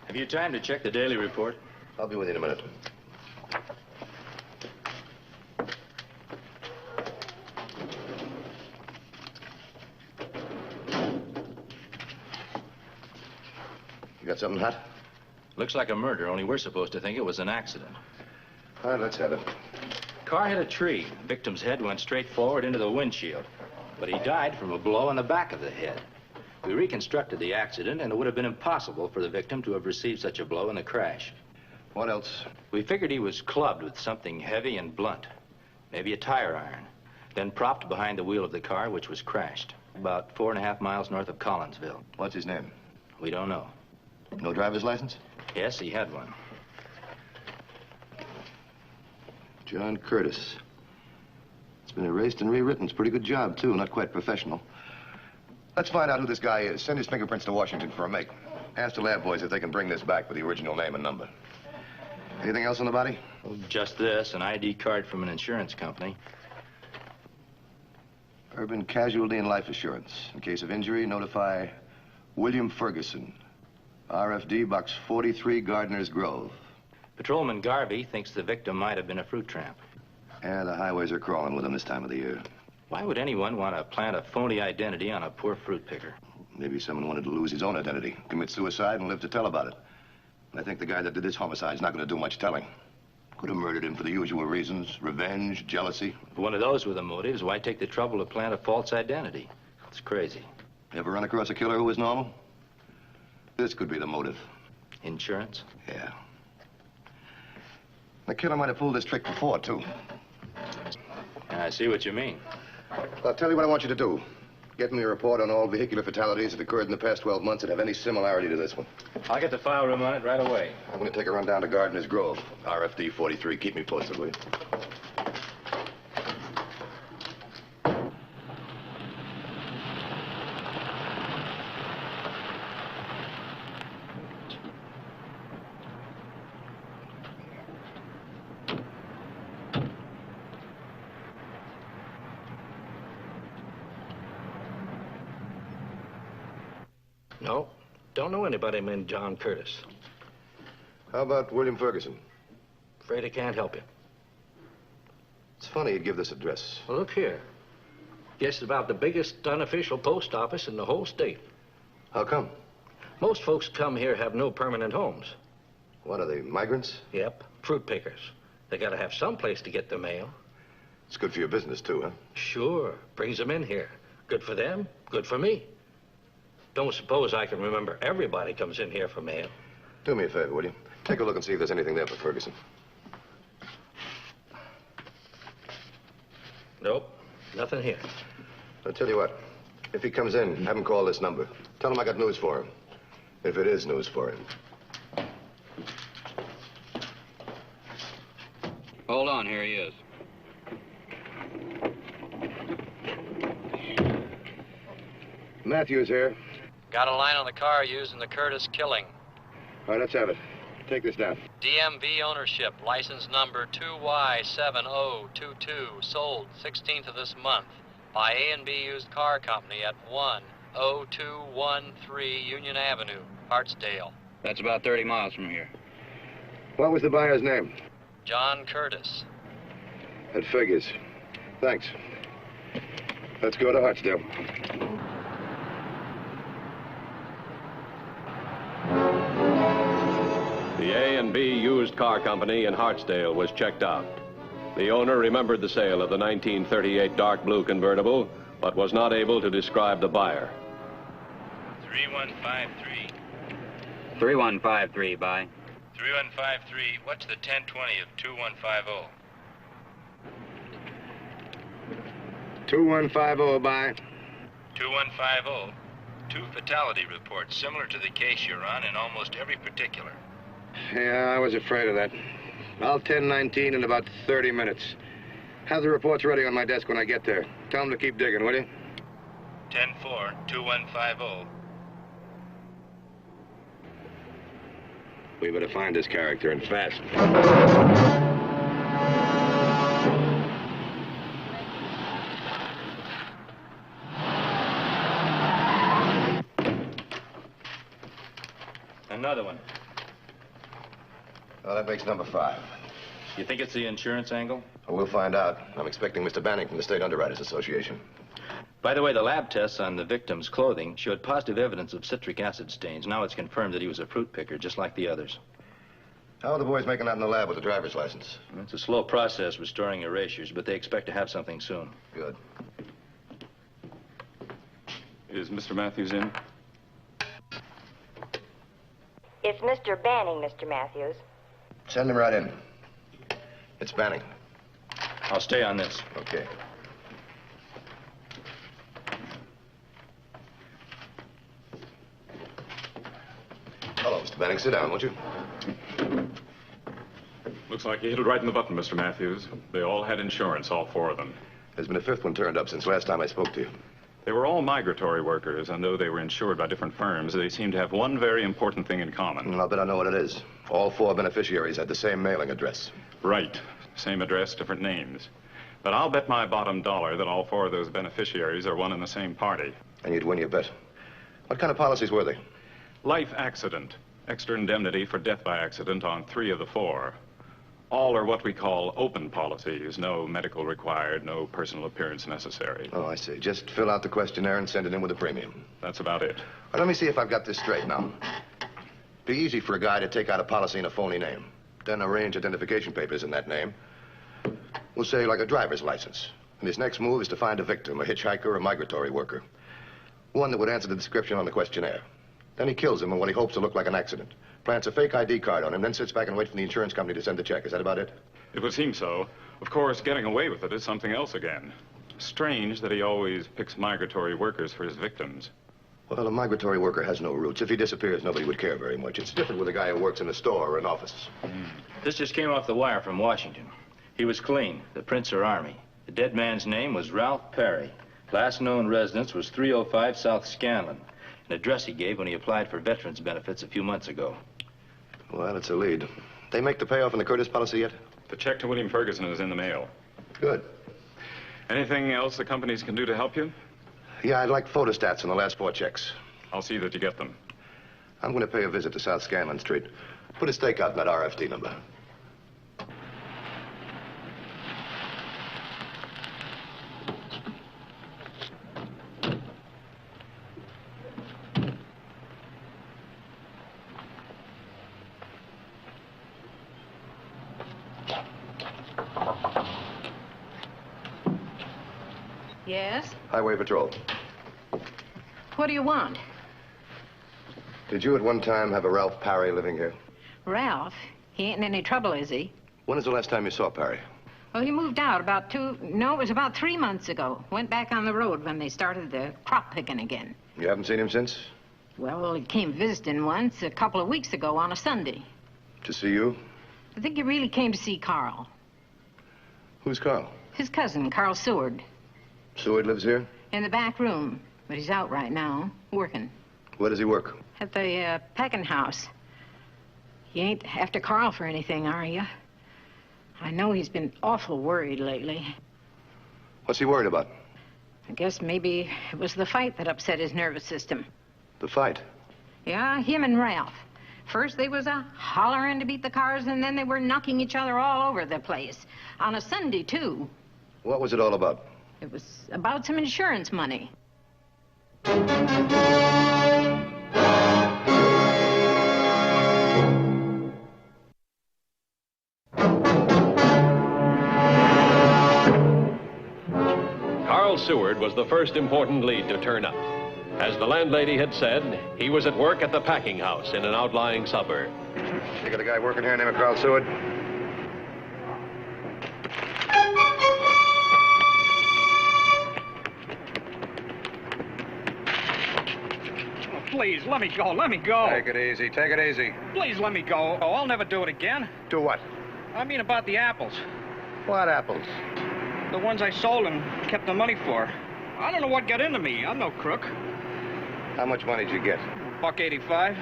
Have you time to check the daily report?
I'll be with you in a minute. You got something hot?
Looks like a murder, only we're supposed to think it was an accident.
All right, let's have it.
Car hit a tree. Victim's head went straight forward into the windshield. But he died from a blow on the back of the head. We reconstructed the accident, and it would have been impossible for the victim to have received such a blow in the crash.
What else?
We figured he was clubbed with something heavy and blunt. Maybe a tire iron. Then propped behind the wheel of the car, which was crashed. About 4.5 miles north of Collinsville.
What's his name?
We don't know.
No driver's license?
Yes, he had one.
John Curtis. It's been erased and rewritten. It's a pretty good job, too. Not quite professional. Let's find out who this guy is. Send his fingerprints to Washington for a make. Ask the lab boys if they can bring this back with the original name and number. Anything else on the body?
Just this, an ID card from an insurance company.
Urban Casualty and Life Assurance. In case of injury, notify William Ferguson. RFD Box 43, Gardner's Grove.
Patrolman Garvey thinks the victim might have been a fruit tramp.
Yeah, the highways are crawling with him this time of the year.
Why would anyone want to plant a phony identity on a poor fruit picker?
Maybe someone wanted to lose his own identity, commit suicide, and live to tell about it. I think the guy that did this homicide's not going to do much telling. Could have murdered him for the usual reasons, revenge, jealousy.
If one of those were the motives, why take the trouble to plant a false identity? It's crazy.
Ever run across a killer who was normal? This could be the motive.
Insurance?
Yeah. The killer might have pulled this trick before, too.
I see what you mean.
I'll tell you what I want you to do. Get me a report on all vehicular fatalities that occurred in the past 12 months that have any similarity to this one.
I'll get the file room on it right away.
I'm going to take a run down to Gardener's Grove. RFD 43. Keep me posted, will you?
No, don't know anybody named John Curtis.
How about William Ferguson?
Afraid I can't help you.
It's funny you'd give this address.
Well, look here. Just about the biggest unofficial post office in the whole state.
How come?
Most folks come here have no permanent homes.
What are they, migrants?
Yep, fruit pickers. They gotta have some place to get their mail.
It's good for your business, too, huh?
Sure, brings them in here. Good for them, good for me. Don't suppose I can remember everybody comes in here for mail.
Do me a favor, will you? Take a look and see if there's anything there for Ferguson.
Nope, nothing here.
I'll tell you what. If he comes in, have him call this number. Tell him I got news for him. If it is news for him.
Hold on, here he is.
Matthews here.
Got a line on the car used in the Curtis killing.
All right, let's have it. Take this down.
DMV ownership, license number 2Y7022, sold 16th of this month by A&B Used Car Company at 10213 Union Avenue, Hartsdale.
That's about 30 miles from here.
What was the buyer's name?
John Curtis.
That figures. Thanks. Let's go to Hartsdale.
The A&B Used Car Company in Hartsdale was checked out. The owner remembered the sale of the 1938 dark blue convertible, but was not able to describe the buyer.
3153.
3153, bye.
3153, what's the 1020 of 2150?
2150, bye.
2150. Two fatality reports similar to the case you're on in almost every particular.
Yeah, I was afraid of that. I'll 1019 in about 30 minutes. Have the reports ready on my desk when I get there. Tell them to keep digging, will you?
10-4, 2150.
We better find this character and fast.
Another one.
Well, that makes number 5.
You think it's the insurance angle?
Well, we'll find out. I'm expecting Mr. Banning from the State Underwriters Association.
By the way, the lab tests on the victim's clothing showed positive evidence of citric acid stains. Now it's confirmed that he was a fruit picker, just like the others.
How are the boys making out in the lab with a driver's license?
It's a slow process restoring erasures, but they expect to have something soon.
Good.
Is Mr. Matthews in?
It's Mr. Banning, Mr. Matthews.
Send him right in. It's Banning.
I'll stay on this.
Okay. Hello, Mr. Banning. Sit down, won't you?
Looks like you hit it right in the button, Mr. Matthews. They all had insurance, all 4 of them.
There's been a 5th one turned up since last time I spoke to you.
They were all migratory workers, and though they were insured by different firms, they seem to have one very important thing in common.
I'll bet I know what it is. All 4 beneficiaries had the same mailing address.
Right. Same address, different names. But I'll bet my bottom dollar that all 4 of those beneficiaries are one and the same party.
And you'd win your bet. What kind of policies were they?
Life accident. Extra indemnity for death by accident on 3 of the 4. All are what we call open policies. No medical required, no personal appearance necessary.
Oh, I see. Just fill out the questionnaire and send it in with a premium.
That's about it.
Well, let me see if I've got this straight now. Be easy for a guy to take out a policy in a phony name. Then arrange identification papers in that name. We'll say like a driver's license. And his next move is to find a victim, a hitchhiker or a migratory worker. One that would answer the description on the questionnaire. Then he kills him in what he hopes to look like an accident. Plants a fake ID card on him, then sits back and waits for the insurance company to send the check. Is that about it?
It would seem so. Of course, getting away with it is something else again. Strange that he always picks migratory workers for his victims.
Well, a migratory worker has no roots. If he disappears, nobody would care very much. It's different with a guy who works in a store or an office.
This just came off the wire from Washington. He was clean. The prints are Army. The dead man's name was Ralph Perry. Last known residence was 305 South Scanlon. An address he gave when he applied for veterans benefits a few months ago.
Well, it's a lead. They make the payoff in the Curtis policy yet?
The check to William Ferguson is in the mail.
Good.
Anything else the companies can do to help you?
Yeah, I'd like photostats on the last 4 checks.
I'll see that you get them.
I'm going to pay a visit to South Scanlon Street. Put a stake out in that RFD number.
Yes?
Highway Patrol.
What do you want?
Did you at one time have a Ralph Parry living here?
Ralph? He ain't in any trouble, is he?
When was the last time you saw Parry?
Well, he moved out it was about 3 months ago. Went back on the road when they started the crop picking again.
You haven't seen him since?
Well, he came visiting once a couple of weeks ago on a Sunday.
To see you?
I think he really came to see Carl.
Who's Carl?
His cousin, Carl Seward.
Seward lives here?
In the back room, but he's out right now, working.
Where does he work?
At the packing house. You ain't after Carl for anything, are you? I know he's been awful worried lately.
What's he worried about?
I guess maybe it was the fight that upset his nervous system.
The fight?
Yeah, him and Ralph. First they was a hollering to beat the cars, and then they were knocking each other all over the place. On a Sunday, too.
What was it all about?
It was about some insurance money.
Carl Seward was the first important lead to turn up. As the landlady had said, he was at work at the packing house in an outlying suburb.
You got a guy working here named Carl Seward?
Please, let me go. Let me go.
Take it easy. Take it easy.
Please let me go. Oh, I'll never do it again.
Do what?
I mean about the apples.
What apples?
The ones I sold and kept the money for. I don't know what got into me. I'm no crook.
How much money did you get?
$1.85.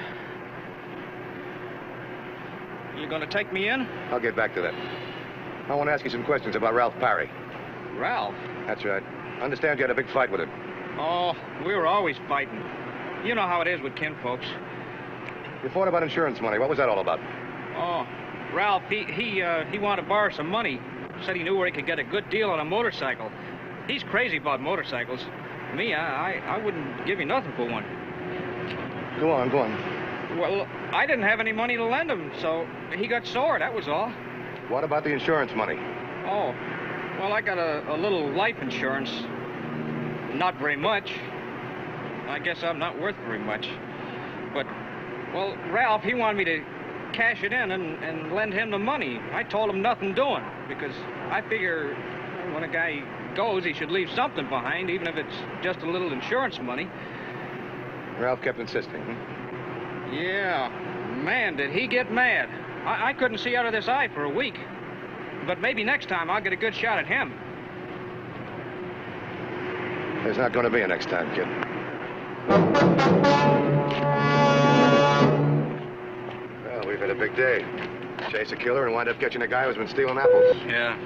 You gonna take me in?
I'll get back to that. I want to ask you some questions about Ralph Parry.
Ralph?
That's right. I understand you had a big fight with him.
Oh, we were always fighting. You know how it is with kinfolks.
You fought about insurance money. What was that all about?
Oh, Ralph, he wanted to borrow some money. Said he knew where he could get a good deal on a motorcycle. He's crazy about motorcycles. Me, I wouldn't give you nothing for one.
Go on, go on.
Well, I didn't have any money to lend him, so he got sore, that was all.
What about the insurance money?
Oh, well, I got a little life insurance. Not very much. I guess I'm not worth very much. But, well, Ralph, he wanted me to cash it in and lend him the money. I told him nothing doing, because I figure when a guy goes, he should leave something behind, even if it's just a little insurance money.
Ralph kept insisting, hmm?
Yeah. Man, did he get mad. I couldn't see out of this eye for a week. But maybe next time I'll get a good shot at him.
There's not going to be a next time, kid. Well, we've had a big day. Chase a killer and wind up catching a guy who's been stealing apples.
Yeah.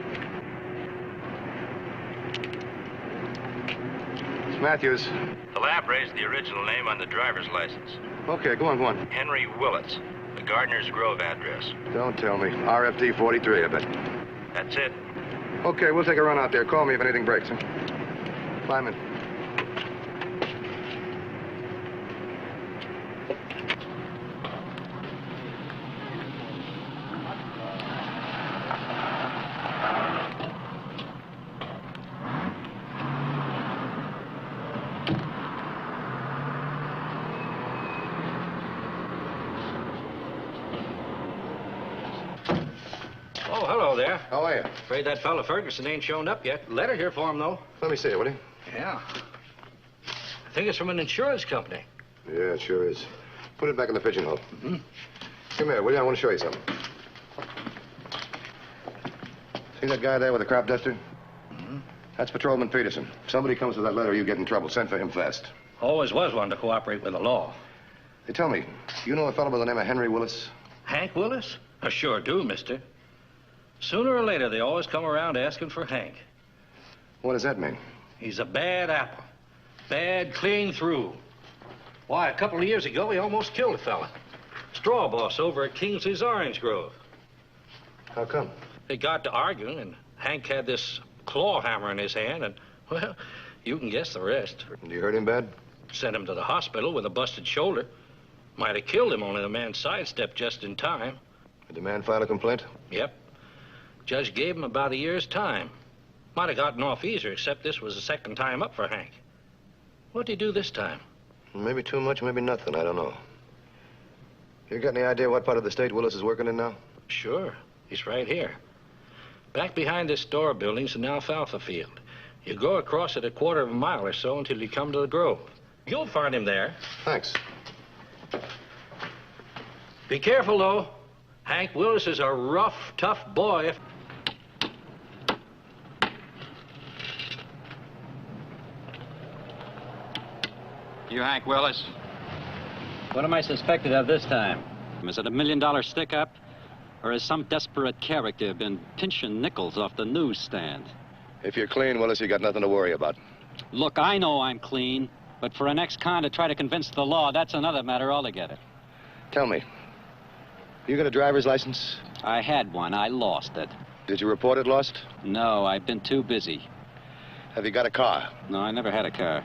It's Matthews.
The lab raised the original name on the driver's license.
Okay, go on, go on.
Henry Willits, the Gardner's Grove address.
Don't tell me. RFD 43, I bet.
That's it.
Okay, we'll take a run out there. Call me if anything breaks, huh? Climb in.
Oh, hello there.
How are you?
Afraid that fella Ferguson ain't shown up yet. Letter here for him, though.
Let me see it, will you?
Yeah. I think it's from an insurance company.
Yeah, it sure is. Put it back in the pigeonhole. Mm-hmm. Come here, will you? I want to show you something. See that guy there with the crop duster?
Mm-hmm.
That's Patrolman Peterson. If somebody comes with that letter, you get in trouble. Send for him fast.
Always was one to cooperate with the law.
Hey, tell me, you know a fellow by the name of Henry Willis?
Hank Willis? I sure do, mister. Sooner or later, they always come around asking for Hank.
What does that mean?
He's a bad apple. Bad clean through. Why, a couple of years ago, he almost killed a fella. Straw boss over at Kingsley's Orange Grove.
How come?
They got to arguing, and Hank had this claw hammer in his hand, and, well, you can guess the rest.
You hurt him bad?
Sent him to the hospital with a busted shoulder. Might have killed him, only the man sidestepped just in time.
Did the man file a complaint?
Yep. Judge gave him about a year's time. Might have gotten off easier, except this was the second time up for Hank. What'd he do this time?
Maybe too much, maybe nothing. I don't know. You got any idea what part of the state Willis is working in now?
Sure. He's right here. Back behind this store building's an alfalfa field. You go across it a quarter of a mile or so until you come to the grove. You'll find him there.
Thanks.
Be careful, though. Hank Willis is a rough, tough boy.
You Hank Willis? What am I suspected of this time? Is it $1 million stick-up? Or has some desperate character been pinching nickels off the newsstand?
If you're clean, Willis, you got nothing to worry about.
Look, I know I'm clean, but for an ex-con to try to convince the law, that's another matter altogether.
Tell me, you got a driver's license?
I had one. I lost it.
Did you report it lost?
No, I've been too busy.
Have you got a car?
No, I never had a car.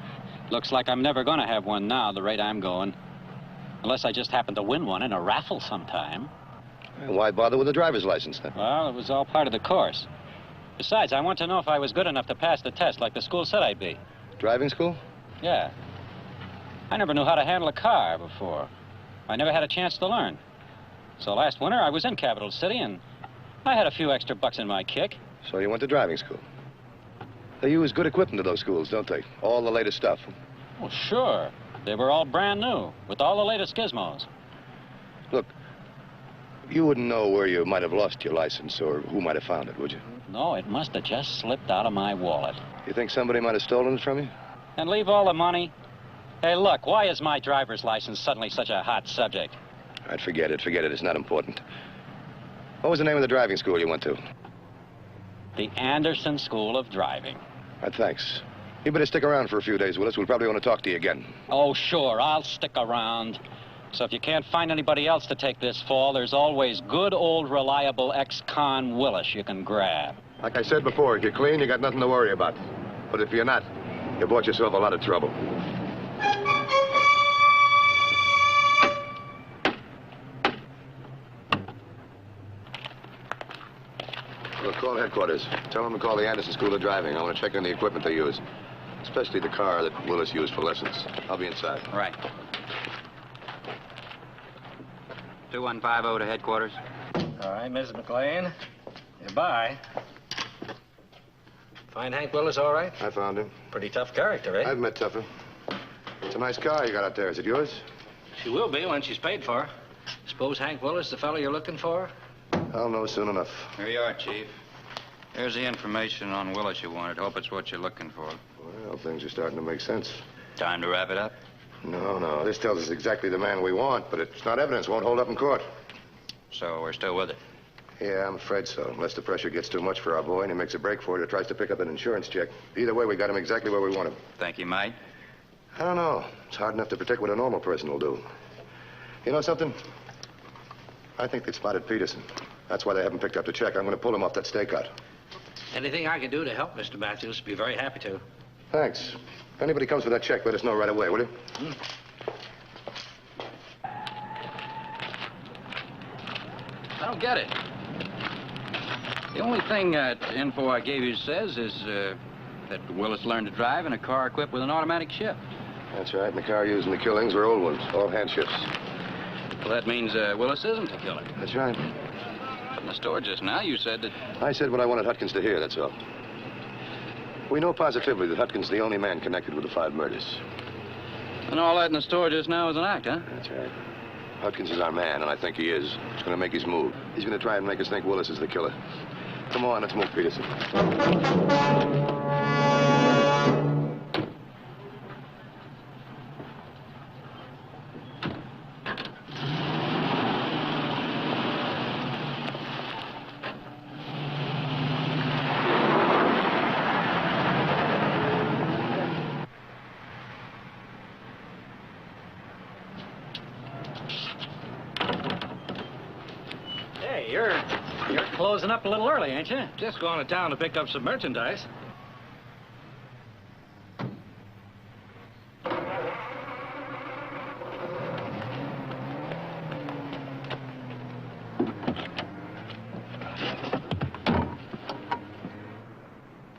Looks like I'm never going to have one now, the rate I'm going. Unless I just happen to win one in a raffle sometime.
Why bother with a driver's license, then?
Well, it was all part of the course. Besides, I want to know if I was good enough to pass the test like the school said I'd be.
Driving school?
Yeah. I never knew how to handle a car before. I never had a chance to learn. So last winter, I was in Capital City, and I had a few extra bucks in my kick.
So you went to driving school? They use good equipment to those schools, don't they? All the latest stuff.
Well, sure. They were all brand new, with all the latest gizmos.
Look, you wouldn't know where you might have lost your license or who might have found it, would you?
No, it must have just slipped out of my wallet.
You think somebody might have stolen it from you?
And leave all the money? Hey, look, why is my driver's license suddenly such a hot subject?
All right, forget it. Forget it. It's not important. What was the name of the driving school you went to?
The Anderson School of Driving.
All right, thanks. You better stick around for a few days, Willis. We'll probably want to talk to you again.
Oh, sure. I'll stick around. So if you can't find anybody else to take this fall, there's always good old reliable ex-con Willis you can grab.
Like I said before, if you're clean, you got nothing to worry about. But if you're not, you bought yourself a lot of trouble. Well, call headquarters. Tell them to call the Anderson School of Driving. I want to check on the equipment they use, especially the car that Willis used for lessons. I'll be inside.
Right. 2150 to headquarters.
All right, Mrs. McLean. Goodbye. Find Hank Willis all right?
I found him.
Pretty tough character, eh?
I've met tougher. It's a nice car you got out there. Is it yours?
She will be when she's paid for. Suppose Hank Willis the fellow you're looking for?
I'll know soon enough.
Here you are, Chief. Here's the information on Willis you wanted. Hope it's what you're looking for.
Well, things are starting to make sense.
Time to wrap it up?
No. This tells us exactly the man we want, but it's not evidence. Won't hold up in court.
So we're still with it?
Yeah, I'm afraid so. Unless the pressure gets too much for our boy and he makes a break for it or tries to pick up an insurance check. Either way, we got him exactly where we want him.
Think he might?
I don't know. It's hard enough to predict what a normal person will do. You know something? I think they spotted Peterson. That's why they haven't picked up the check. I'm going to pull him off that stakeout.
Anything I can do to help, Mr. Matthews, be very happy to.
Thanks. If anybody comes for that check, let us know right away, will you?
I don't get it. The only thing that info I gave you says is that Willis learned to drive in a car equipped with an automatic shift.
That's right, and the car used in the killings were old ones, all hand shifts.
Well, that means Willis isn't a killer.
That's right.
In the store just now, you said that...
I said what I wanted Hutkins to hear, that's all. We know positively that Hutkins is the only man connected with the 5 murders.
And all that in the store just now is an act, huh?
That's right. Hutkins is our man, and I think he is. He's going to make his move. He's going to try and make us think Willis is the killer. Come on, let's move, Peterson.
Hey, you're closing up a little early, ain't you? Just going to town to pick up some merchandise.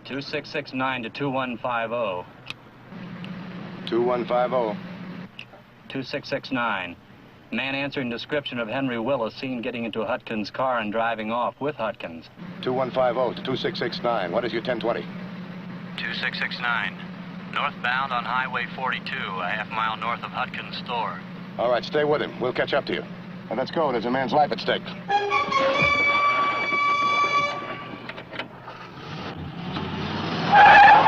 (2669 to 2150).
2150.
2669. Man answering description of Henry Willis seen getting into Hutkins' car and driving off with Hutkins.
2150 to 2669. What is your 1020?
2669. Northbound on Highway 42, a half-mile north of Hutkins' store.
All right, stay with him. We'll catch up to you. And let's go. There's a man's life at stake.
Go ahead.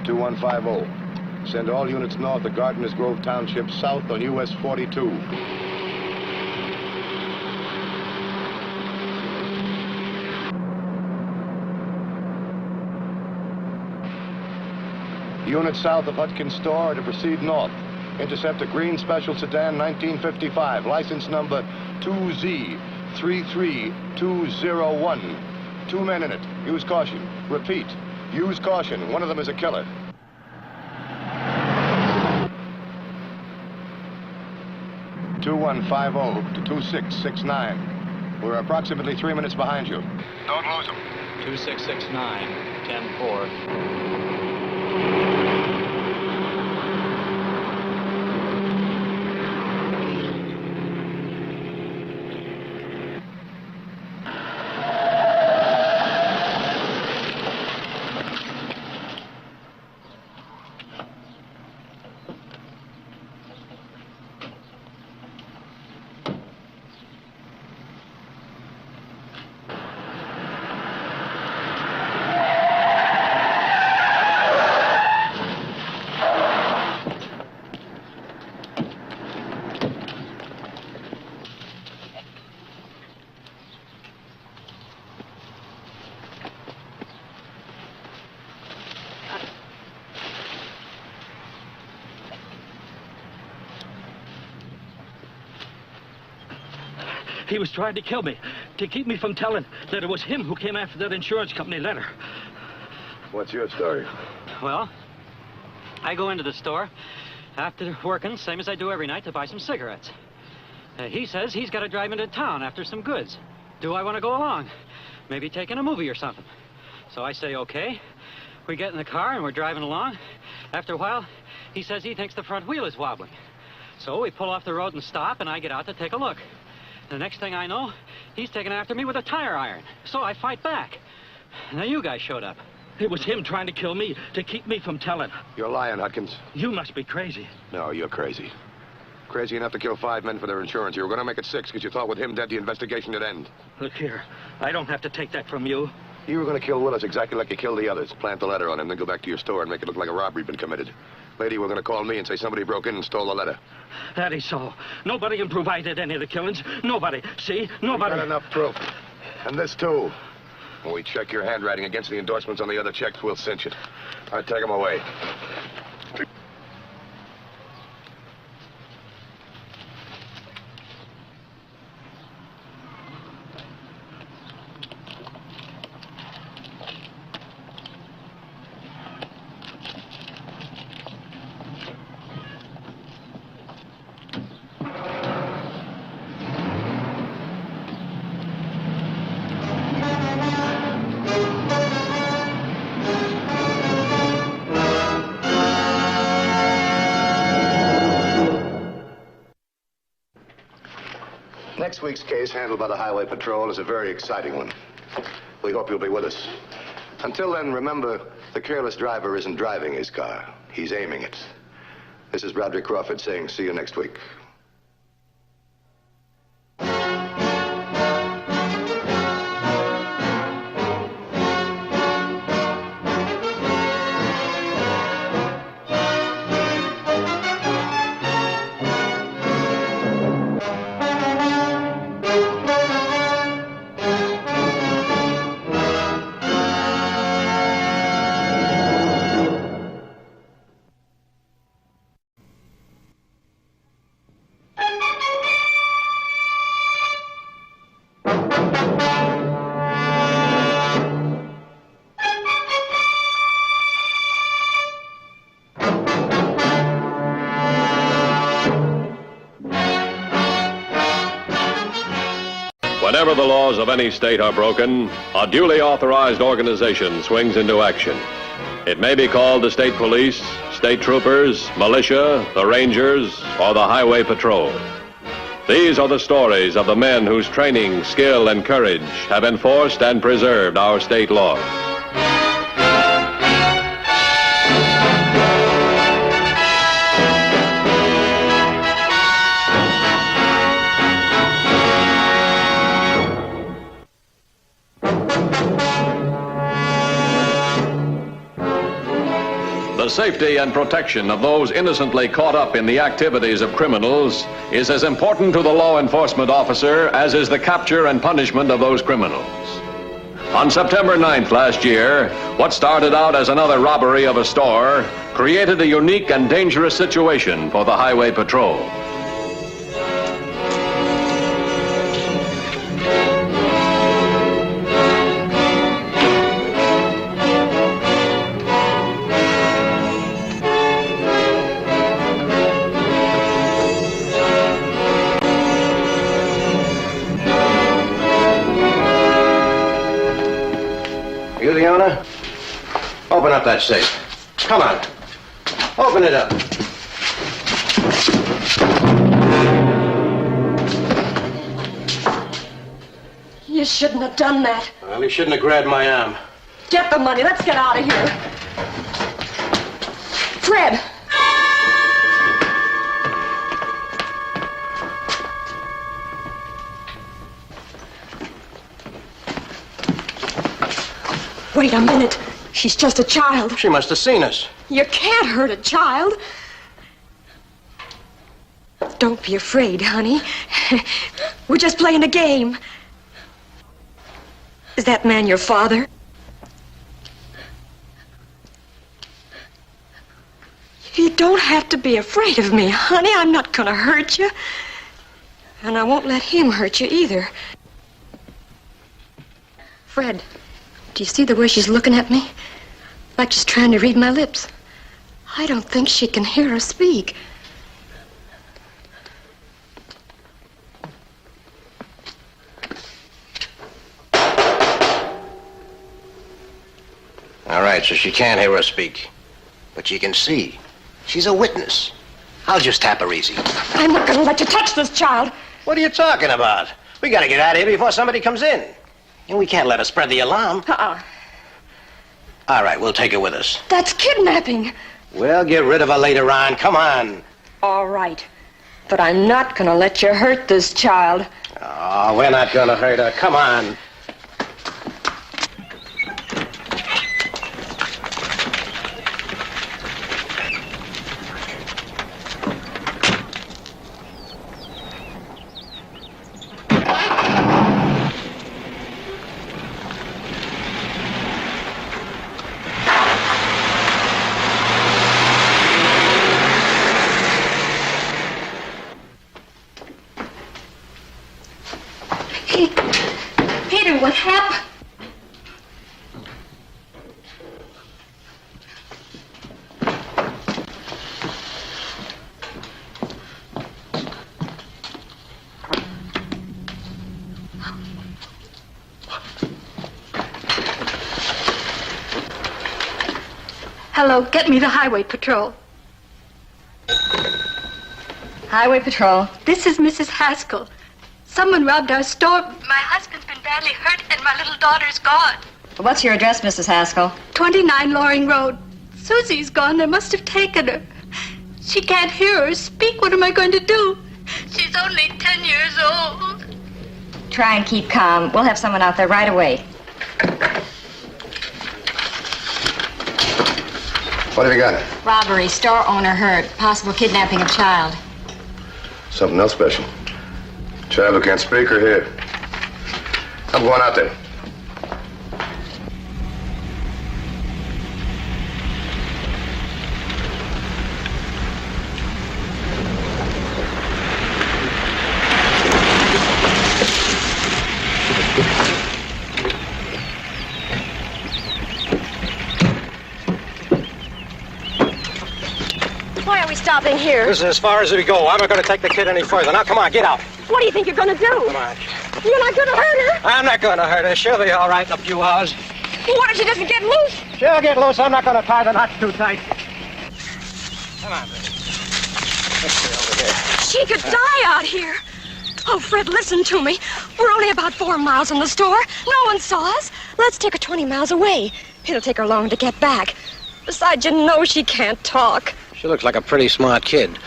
2150. Send all units north of Gardeners Grove Township, south on US 42. Units south of Hutkins' store are to proceed north. Intercept a green special sedan 1955, license number 2Z33201. 2 men in it. Use caution. Repeat. Use caution. One of them is a killer. (2150 to 2669). We're approximately 3 minutes behind you. Don't lose them.
2669, 10-4. He was trying to kill me, to keep me from telling that it was him who came after that insurance company letter.
What's your story?
Well, I go into the store after working, same as I do every night, to buy some cigarettes. He says he's got to drive into town after some goods. Do I want to go along? Maybe taking a movie or something. So I say, okay. We get in the car and we're driving along. After a while, he says he thinks the front wheel is wobbling. So we pull off the road and stop, and I get out to take a look. The next thing I know, he's taking after me with a tire iron. So I fight back. Now you guys showed up. It was him trying to kill me, to keep me from telling.
You're lying, Hutkins.
You must be crazy.
No, you're crazy. Crazy enough to kill 5 men for their insurance. You were going to make it 6 because you thought with him dead the investigation would end.
Look here, I don't have to take that from you.
You were going to kill Willis exactly like you killed the others. Plant the letter on him, then go back to your store and make it look like a robbery had been committed. Lady, we're going to call me and say somebody broke in and stole the letter.
That is so. Nobody can prove I did any of the killings. Nobody. See? Nobody.
We've got enough proof. And this, too. When we check your handwriting against the endorsements on the other checks, we'll cinch it. All right, take them away. Next week's case handled by the Highway Patrol is a very exciting one. We hope you'll be with us. Until then, remember, the careless driver isn't driving his car. He's aiming it. This is Broderick Crawford saying see you next week.
Whenever the laws of any state are broken, a duly authorized organization swings into action. It may be called the state police, state troopers, militia, the rangers, or the highway patrol. These are the stories of the men whose training, skill, and courage have enforced and preserved our state laws. The safety and protection of those innocently caught up in the activities of criminals is as important to the law enforcement officer as is the capture and punishment of those criminals. On September 9th last year, what started out as another robbery of a store created a unique and dangerous situation for the Highway Patrol.
You the owner? Open up that safe. Come on. Open it up.
You shouldn't have done that.
Well, he shouldn't have grabbed my arm.
Get the money. Let's get out of here. Fred! Wait a minute. She's just a child.
She must have seen us.
You can't hurt a child. Don't be afraid, honey. We're just playing a game. Is that man your father? You don't have to be afraid of me, honey. I'm not gonna hurt you. And I won't let him hurt you either. Fred, do you see the way she's looking at me? Like she's trying to read my lips. I don't think she can hear us speak.
All right, so she can't hear us speak. But she can see. She's a witness. I'll just tap her easy.
I'm not gonna let you touch this child.
What are you talking about? We gotta get out of here before somebody comes in. And we can't let her spread the alarm. All right, we'll take her with us.
That's kidnapping.
We'll get rid of her later on. Come on.
All right. But I'm not gonna let you hurt this child.
Oh, we're not gonna hurt her. Come on.
Peter, what happened? Hello, get me the Highway Patrol.
Highway Patrol.
This is Mrs. Haskell. Someone robbed our store. My husband's been badly hurt and my little daughter's gone.
What's your address, Mrs. Haskell?
29 Loring Road. Susie's gone. They must have taken her. She can't hear or speak. What am I going to do? She's only 10 years old.
Try and keep calm. We'll have someone out there right away.
What have you got?
Robbery, store owner hurt, possible kidnapping of child.
Something else special. Child who can't speak or hear. I'm going out there.
Why are we stopping here?
This is as far as we go. I'm not going to take the kid any further. Now, come on, get out.
What do you think you're going to do?
Come on.
You're not going to hurt her?
I'm not going to hurt her. She'll be all right in a few hours.
Well, what if she doesn't get loose?
She'll get loose. I'm not going to tie the knots too tight. Come on, baby. Let's see over there.
She could die out here. Oh, Fred, listen to me. We're only about 4 miles from the store. No one saw us. Let's take her 20 miles away. It'll take her long to get back. Besides, you know she can't talk.
She looks like a pretty smart kid.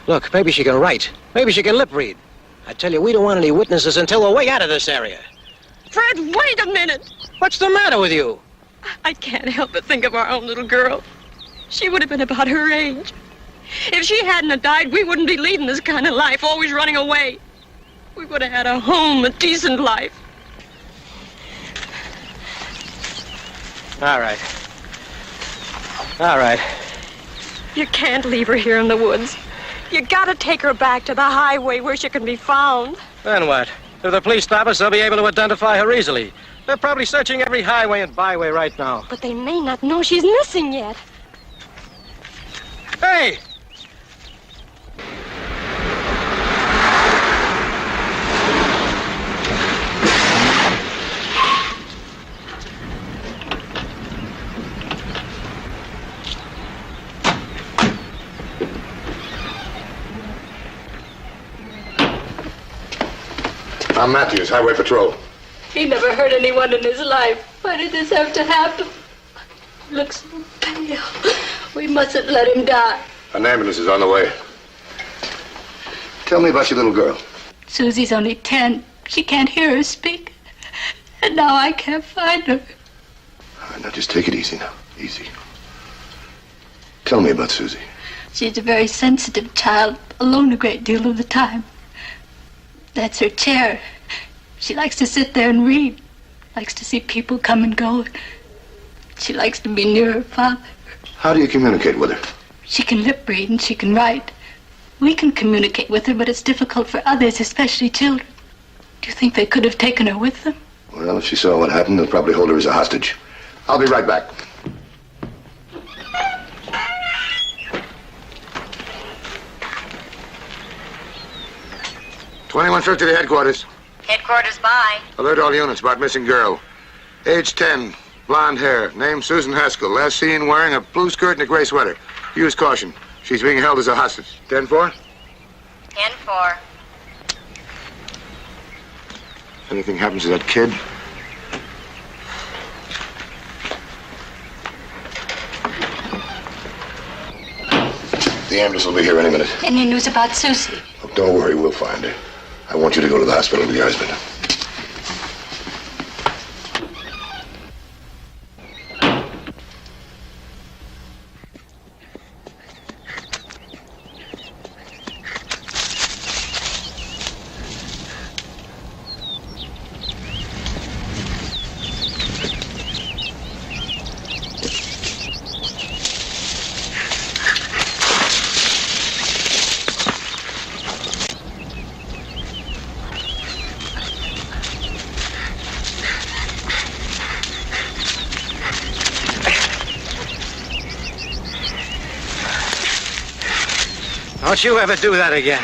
Look, maybe she can write. Maybe she can lip read. I tell you, we don't want any witnesses until we're way out of this area.
Fred, wait a minute.
What's the matter with you?
I can't help but think of our own little girl. She would have been about her age. If she hadn't have died, we wouldn't be leading this kind of life, always running away. We would have had a home, a decent life.
All right. All right.
You can't leave her here in the woods. You gotta take her back to the highway where she can be found.
Then what? If the police stop us, they'll be able to identify her easily. They're probably searching every highway and byway right now.
But they may not know she's missing yet.
Hey!
I'm Matthews, Highway Patrol.
He never hurt anyone in his life. Why did this have to happen? He looks so pale. We mustn't let him die.
An ambulance is on the way. Tell me about your little girl.
Susie's only 10. She can't hear or speak. And now I can't find her.
All right, now just take it easy now. Easy. Tell me about Susie.
She's a very sensitive child, alone a great deal of the time. That's her chair. She likes to sit there and read. Likes to see people come and go. She likes to be near her father.
How do you communicate with her?
She can lip read and she can write. We can communicate with her, but it's difficult for others, especially children. Do you think they could have taken her with them?
Well, if she saw what happened, they'll probably hold her as a hostage. I'll be right back. $21.50 to headquarters.
Headquarters by.
Alert all units about missing girl. Age 10, blonde hair, name Susan Haskell. Last seen wearing a blue skirt and a gray sweater. Use caution. She's being held as a hostage. 10-4?
10-4.
If anything happens to that kid, the ambulance will be here any minute.
Any news about Susie?
Oh, don't worry, we'll find her. I want you to go to the hospital with your husband.
Don't you ever do that again.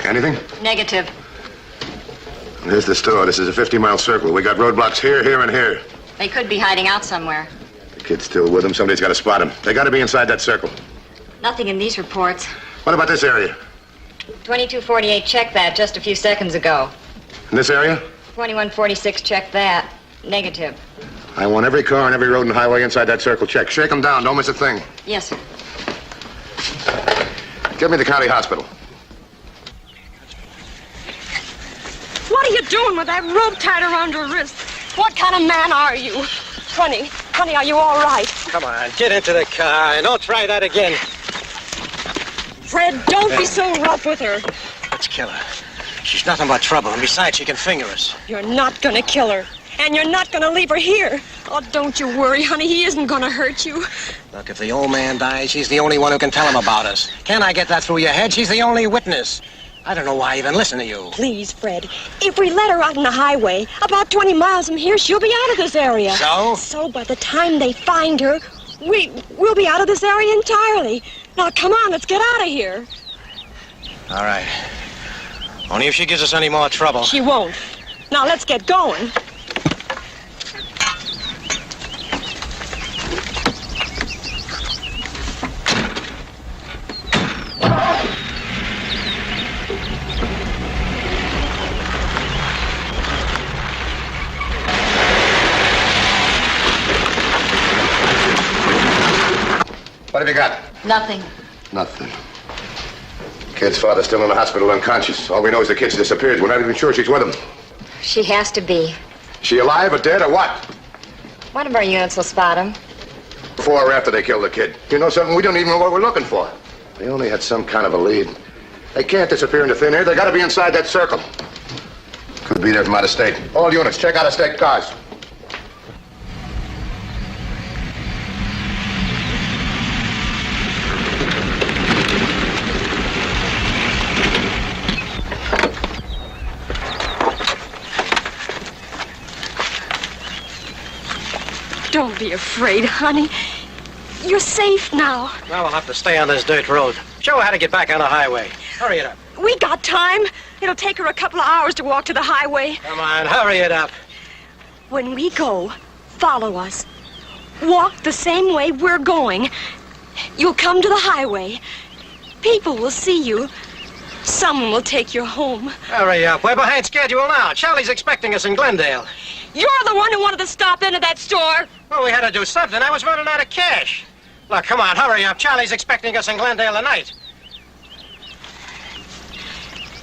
Anything?
Negative.
Here's the store. This is a 50-mile circle. We got roadblocks here, here, and here.
They could be hiding out somewhere.
The Kid's still with him. Somebody's got to spot him. They got to be inside that circle.
Nothing in these reports.
What about this area?
2248 checked that just a few seconds ago.
In this area?
2146 checked that. Negative.
I want every car on every road and highway inside that circle checked. Shake them down. Don't miss a thing.
Yes, sir.
Get me to the county hospital.
What are you doing with that rope tied around your wrist? What kind of man are you? Honey, are you all right?
Come on, get into the car and don't try that again.
Fred, don't be so rough with her.
Let's kill her. She's nothing but trouble, and besides, she can finger us.
You're not gonna kill her. And you're not gonna leave her here. Oh, don't you worry, honey. He isn't gonna hurt you.
Look, if the old man dies, she's the only one who can tell him about us. Can I get that through your head? She's the only witness. I don't know why I even listen to you.
Please, Fred. If we let her out on the highway, about 20 miles from here, she'll be out of this area.
So?
So by the time they find her, we'll be out of this area entirely. Now, come on, let's get out of here.
All right. Only if she gives us any more trouble.
She won't. Now, let's get going.
What have you got?
Nothing.
Nothing. Kid's father's still in the hospital unconscious. All we know is the kid's disappeared. We're not even sure she's with him.
She has to be.
Is she alive or dead or what?
One of our units will spot him.
Before or after they killed the kid? You know something? We don't even know what we're looking for. They only had some kind of a lead. They can't disappear into thin air. They gotta be inside that circle. Could be there from out of state. All units, check out of state cars.
Don't be afraid, honey. You're safe now.
Now we'll have to stay on this dirt road. Show her how to get back on the highway. Hurry it up.
We got time. It'll take her a couple of hours to walk to the highway.
Come on, hurry it up.
When we go, follow us. Walk the same way we're going. You'll come to the highway. People will see you. Someone will take you home.
Hurry up. We're behind schedule now. Charlie's expecting us in Glendale.
You're the one who wanted to stop into that store.
Well, we had to do something. I was running out of cash. Look, come on, hurry up. Charlie's expecting us in Glendale tonight.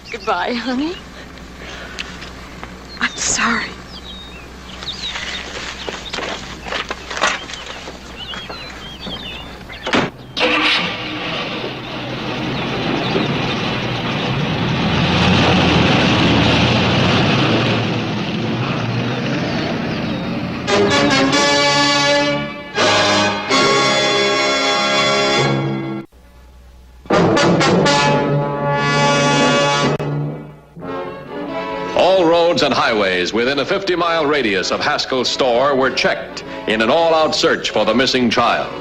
Goodbye, honey. I'm sorry.
All roads and highways within a 50-mile radius of Haskell's store were checked in an all-out search for the missing child.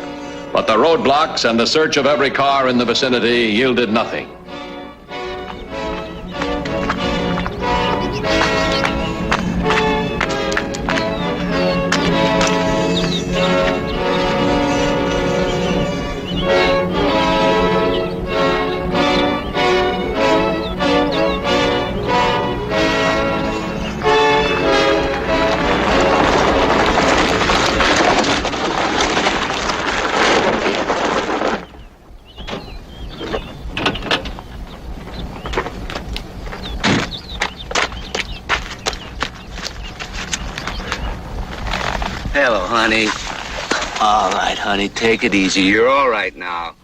But the roadblocks and the search of every car in the vicinity yielded nothing.
Hello, honey. All right, honey, take it easy. You're all right now.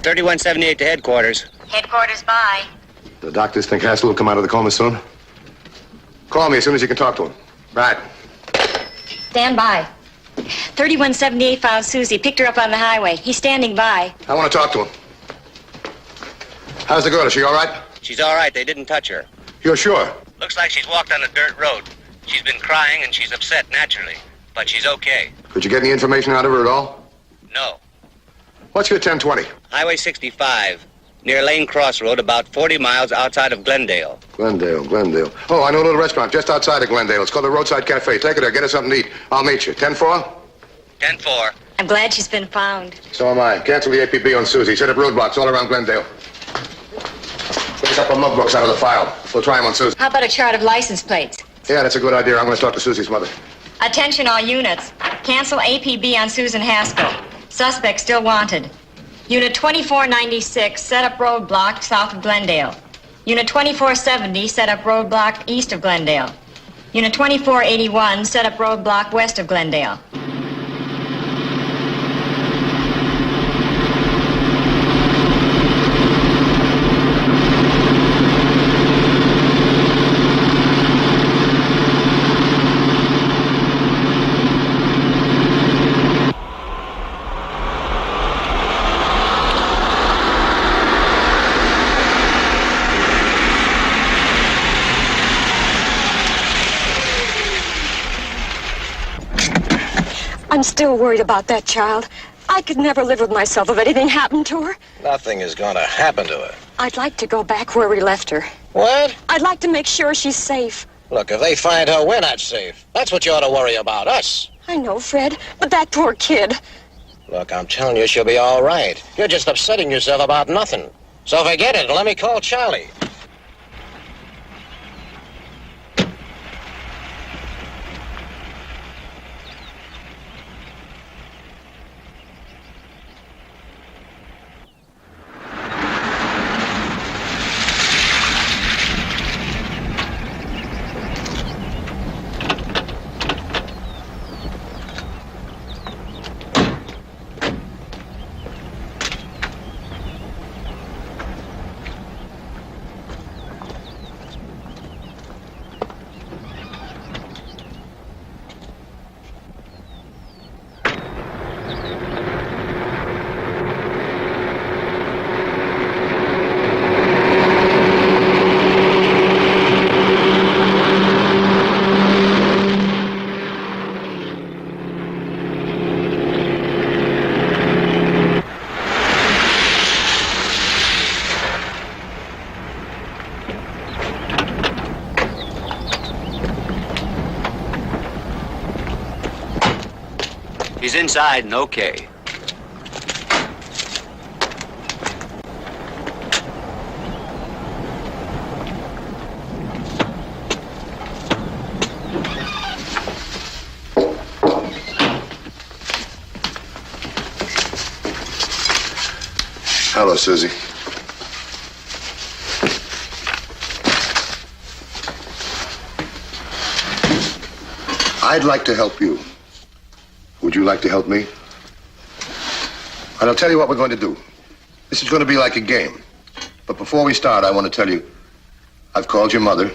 $31.78 to headquarters.
Headquarters by.
The doctors think Haskell will come out of the coma soon? Call me as soon as you can talk to him. Right.
Stand by. 3178 found Susie. Picked her up on the highway. He's standing by.
I want to talk to him. How's the girl? Is she all right?
She's all right. They didn't touch her.
You're sure?
Looks like she's walked on a dirt road. She's been crying and she's upset naturally, but she's okay.
Could you get any information out of her at all?
No.
What's your 1020?
Highway 65, near Lane Crossroad, about 40 miles outside of Glendale.
Glendale. Oh, I know a little restaurant just outside of Glendale. It's called the Roadside Cafe. Take her there, get her something to eat. I'll meet you. 10-4?
10-4.
I'm glad she's been found.
So am I. Cancel the APB on Susie. Set up roadblocks all around Glendale. Get a couple of log books out of the file. We'll try them on Susie.
How about a chart of license plates?
Yeah, that's a good idea. I'm going to talk to Susie's mother.
Attention all units. Cancel APB on Susan Haskell. Suspect still wanted. Unit 2496, set up roadblock south of Glendale. Unit 2470, set up roadblock east of Glendale. Unit 2481, set up roadblock west of Glendale. I'm still worried about that child. I could never live with myself if anything happened to her.
Nothing is going to happen to her.
I'd like to go back where we left her.
What?
I'd like to make sure she's safe.
Look, if they find her, we're not safe. That's what you ought to worry about, us.
I know, Fred, but that poor kid.
Look, I'm telling you, she'll be all right. You're just upsetting yourself about nothing. So forget it and let me call Charlie.
He's inside and okay.
Hello, Susie. I'd like to help you. Would you like to help me? And I'll tell you what we're going to do. This is going to be like a game. But before we start, I want to tell you, I've called your mother.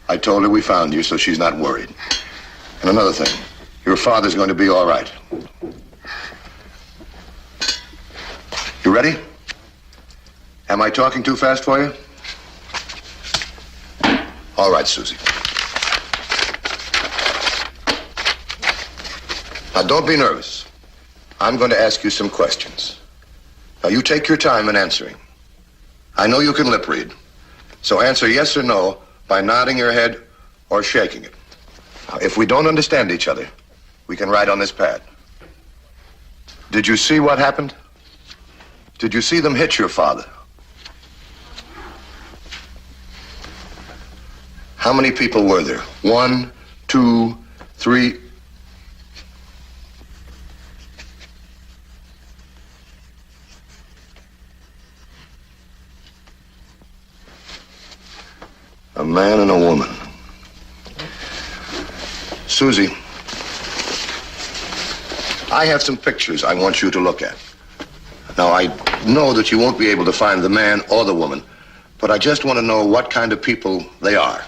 I told her we found you, so she's not worried. And another thing, your father's going to be all right. You ready? Am I talking too fast for you? All right, Susie. Now, don't be nervous. I'm going to ask you some questions. Now, you take your time in answering. I know you can lip read, so answer yes or no by nodding your head or shaking it. Now, if we don't understand each other, we can write on this pad. Did you see what happened? Did you see them hit your father? How many people were there? 1, 2, 3... A man and a woman. Susie, I have some pictures I want you to look at. Now, I know that you won't be able to find the man or the woman, but I just want to know what kind of people they are.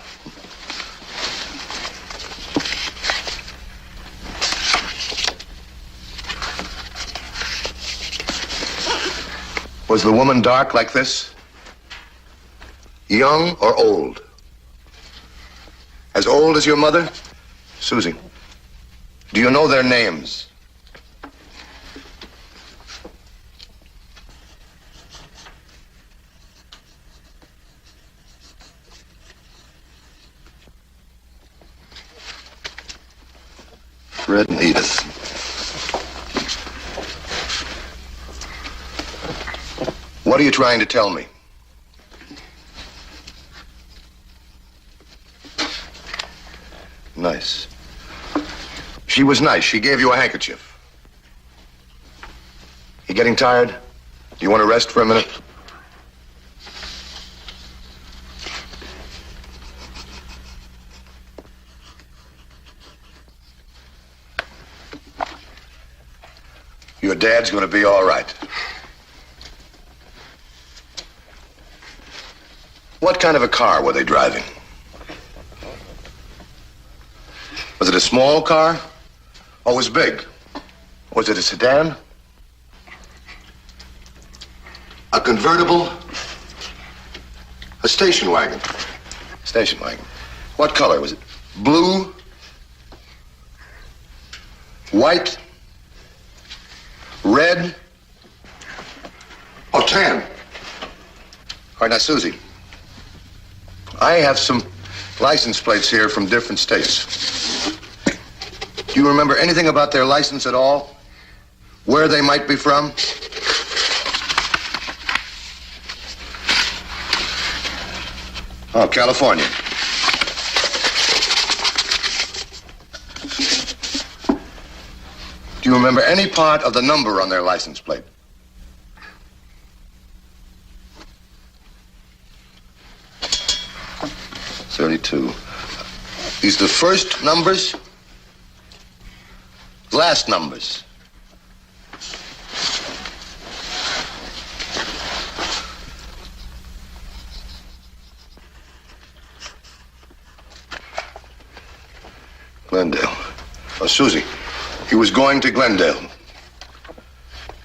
Was the woman dark like this? Young or old? As old as your mother? Susie, do you know their names? Fred and Edith. What are you trying to tell me? Nice. She was nice. She gave you a handkerchief. You getting tired? Do you want to rest for a minute? Your dad's going to be all right. What kind of a car were they driving? Was it a small car? Or was it big? Was it a sedan? A convertible? A station wagon? Station wagon. What color? Was it blue? White? Red? Or tan? All right, now, Susie, I have some license plates here from different states. Do you remember anything about their license at all? Where they might be from? Oh, California. Do you remember any part of the number on their license plate? .32. These the first numbers? Last numbers? Glendale. Oh, Susie. He was going to Glendale.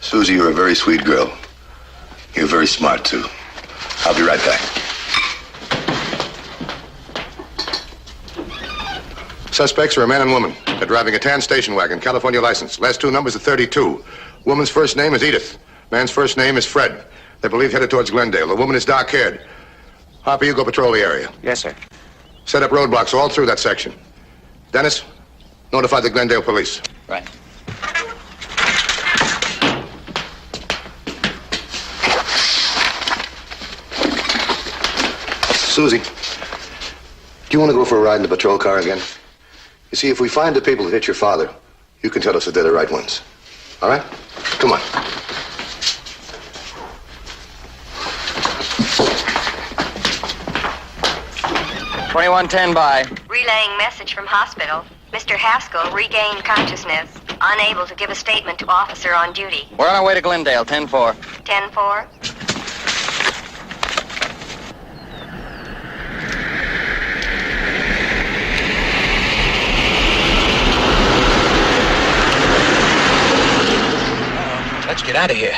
Susie, you're a very sweet girl. You're very smart, too. I'll be right back. Suspects are a man and woman. They're driving a tan station wagon, California license. Last two numbers are 32. Woman's first name is Edith. Man's first name is Fred. They're believed headed towards Glendale. The woman is dark-haired. Harper, you go patrol the area.
Yes, sir.
Set up roadblocks all through that section. Dennis, notify the Glendale police.
Right.
Susie, do you want to go for a ride in the patrol car again? You see, if we find the people that hit your father, you can tell us that they're the right ones. All right? Come on.
$21.10 by.
Relaying message from hospital. Mr. Haskell regained consciousness. Unable to give a statement to officer on duty.
We're on our way to Glendale, 10-4.
10-4.
Let's get out of here.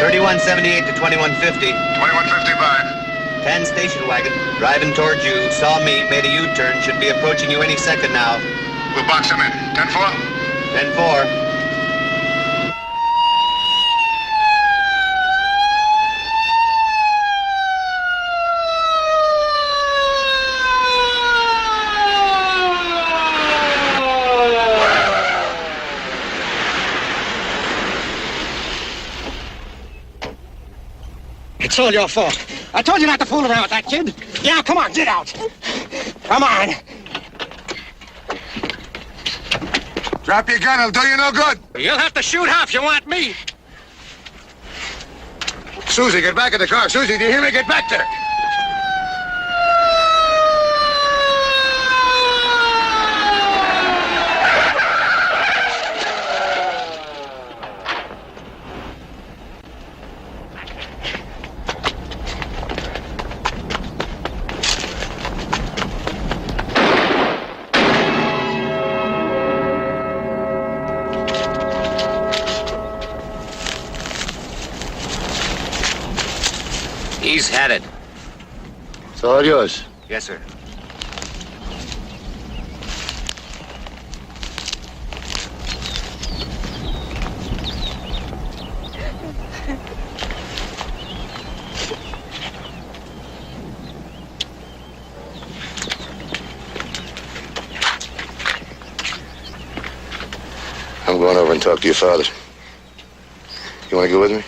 $21.78 to $21.50.
$21.50 by.
10 station wagon, driving towards you, saw me, made a U-turn, should be approaching you any second now.
We'll box them in. 10-4?
10-4.
It's all your fault. I told you not to fool around with that kid. Yeah, come on, get out. Come on.
Drop your gun, it'll do you no good.
You'll have to shoot half you want me.
Susie, get back in the car. Susie, do you hear me? Get back there.
He's had it.
It's all yours.
Yes, sir.
I'm going over and talk to your father. You want to go with me?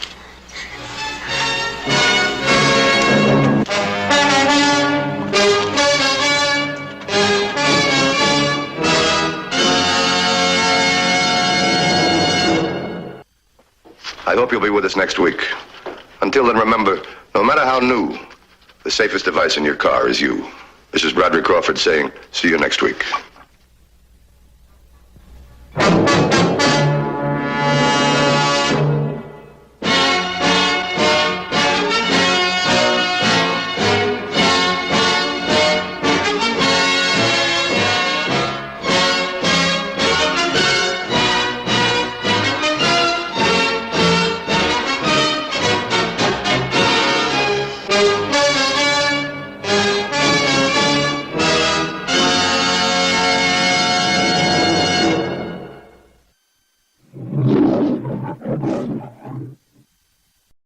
I hope you'll be with us next week. Until then, remember, no matter how new, the safest device in your car is you. This is Broderick Crawford saying, see you next week.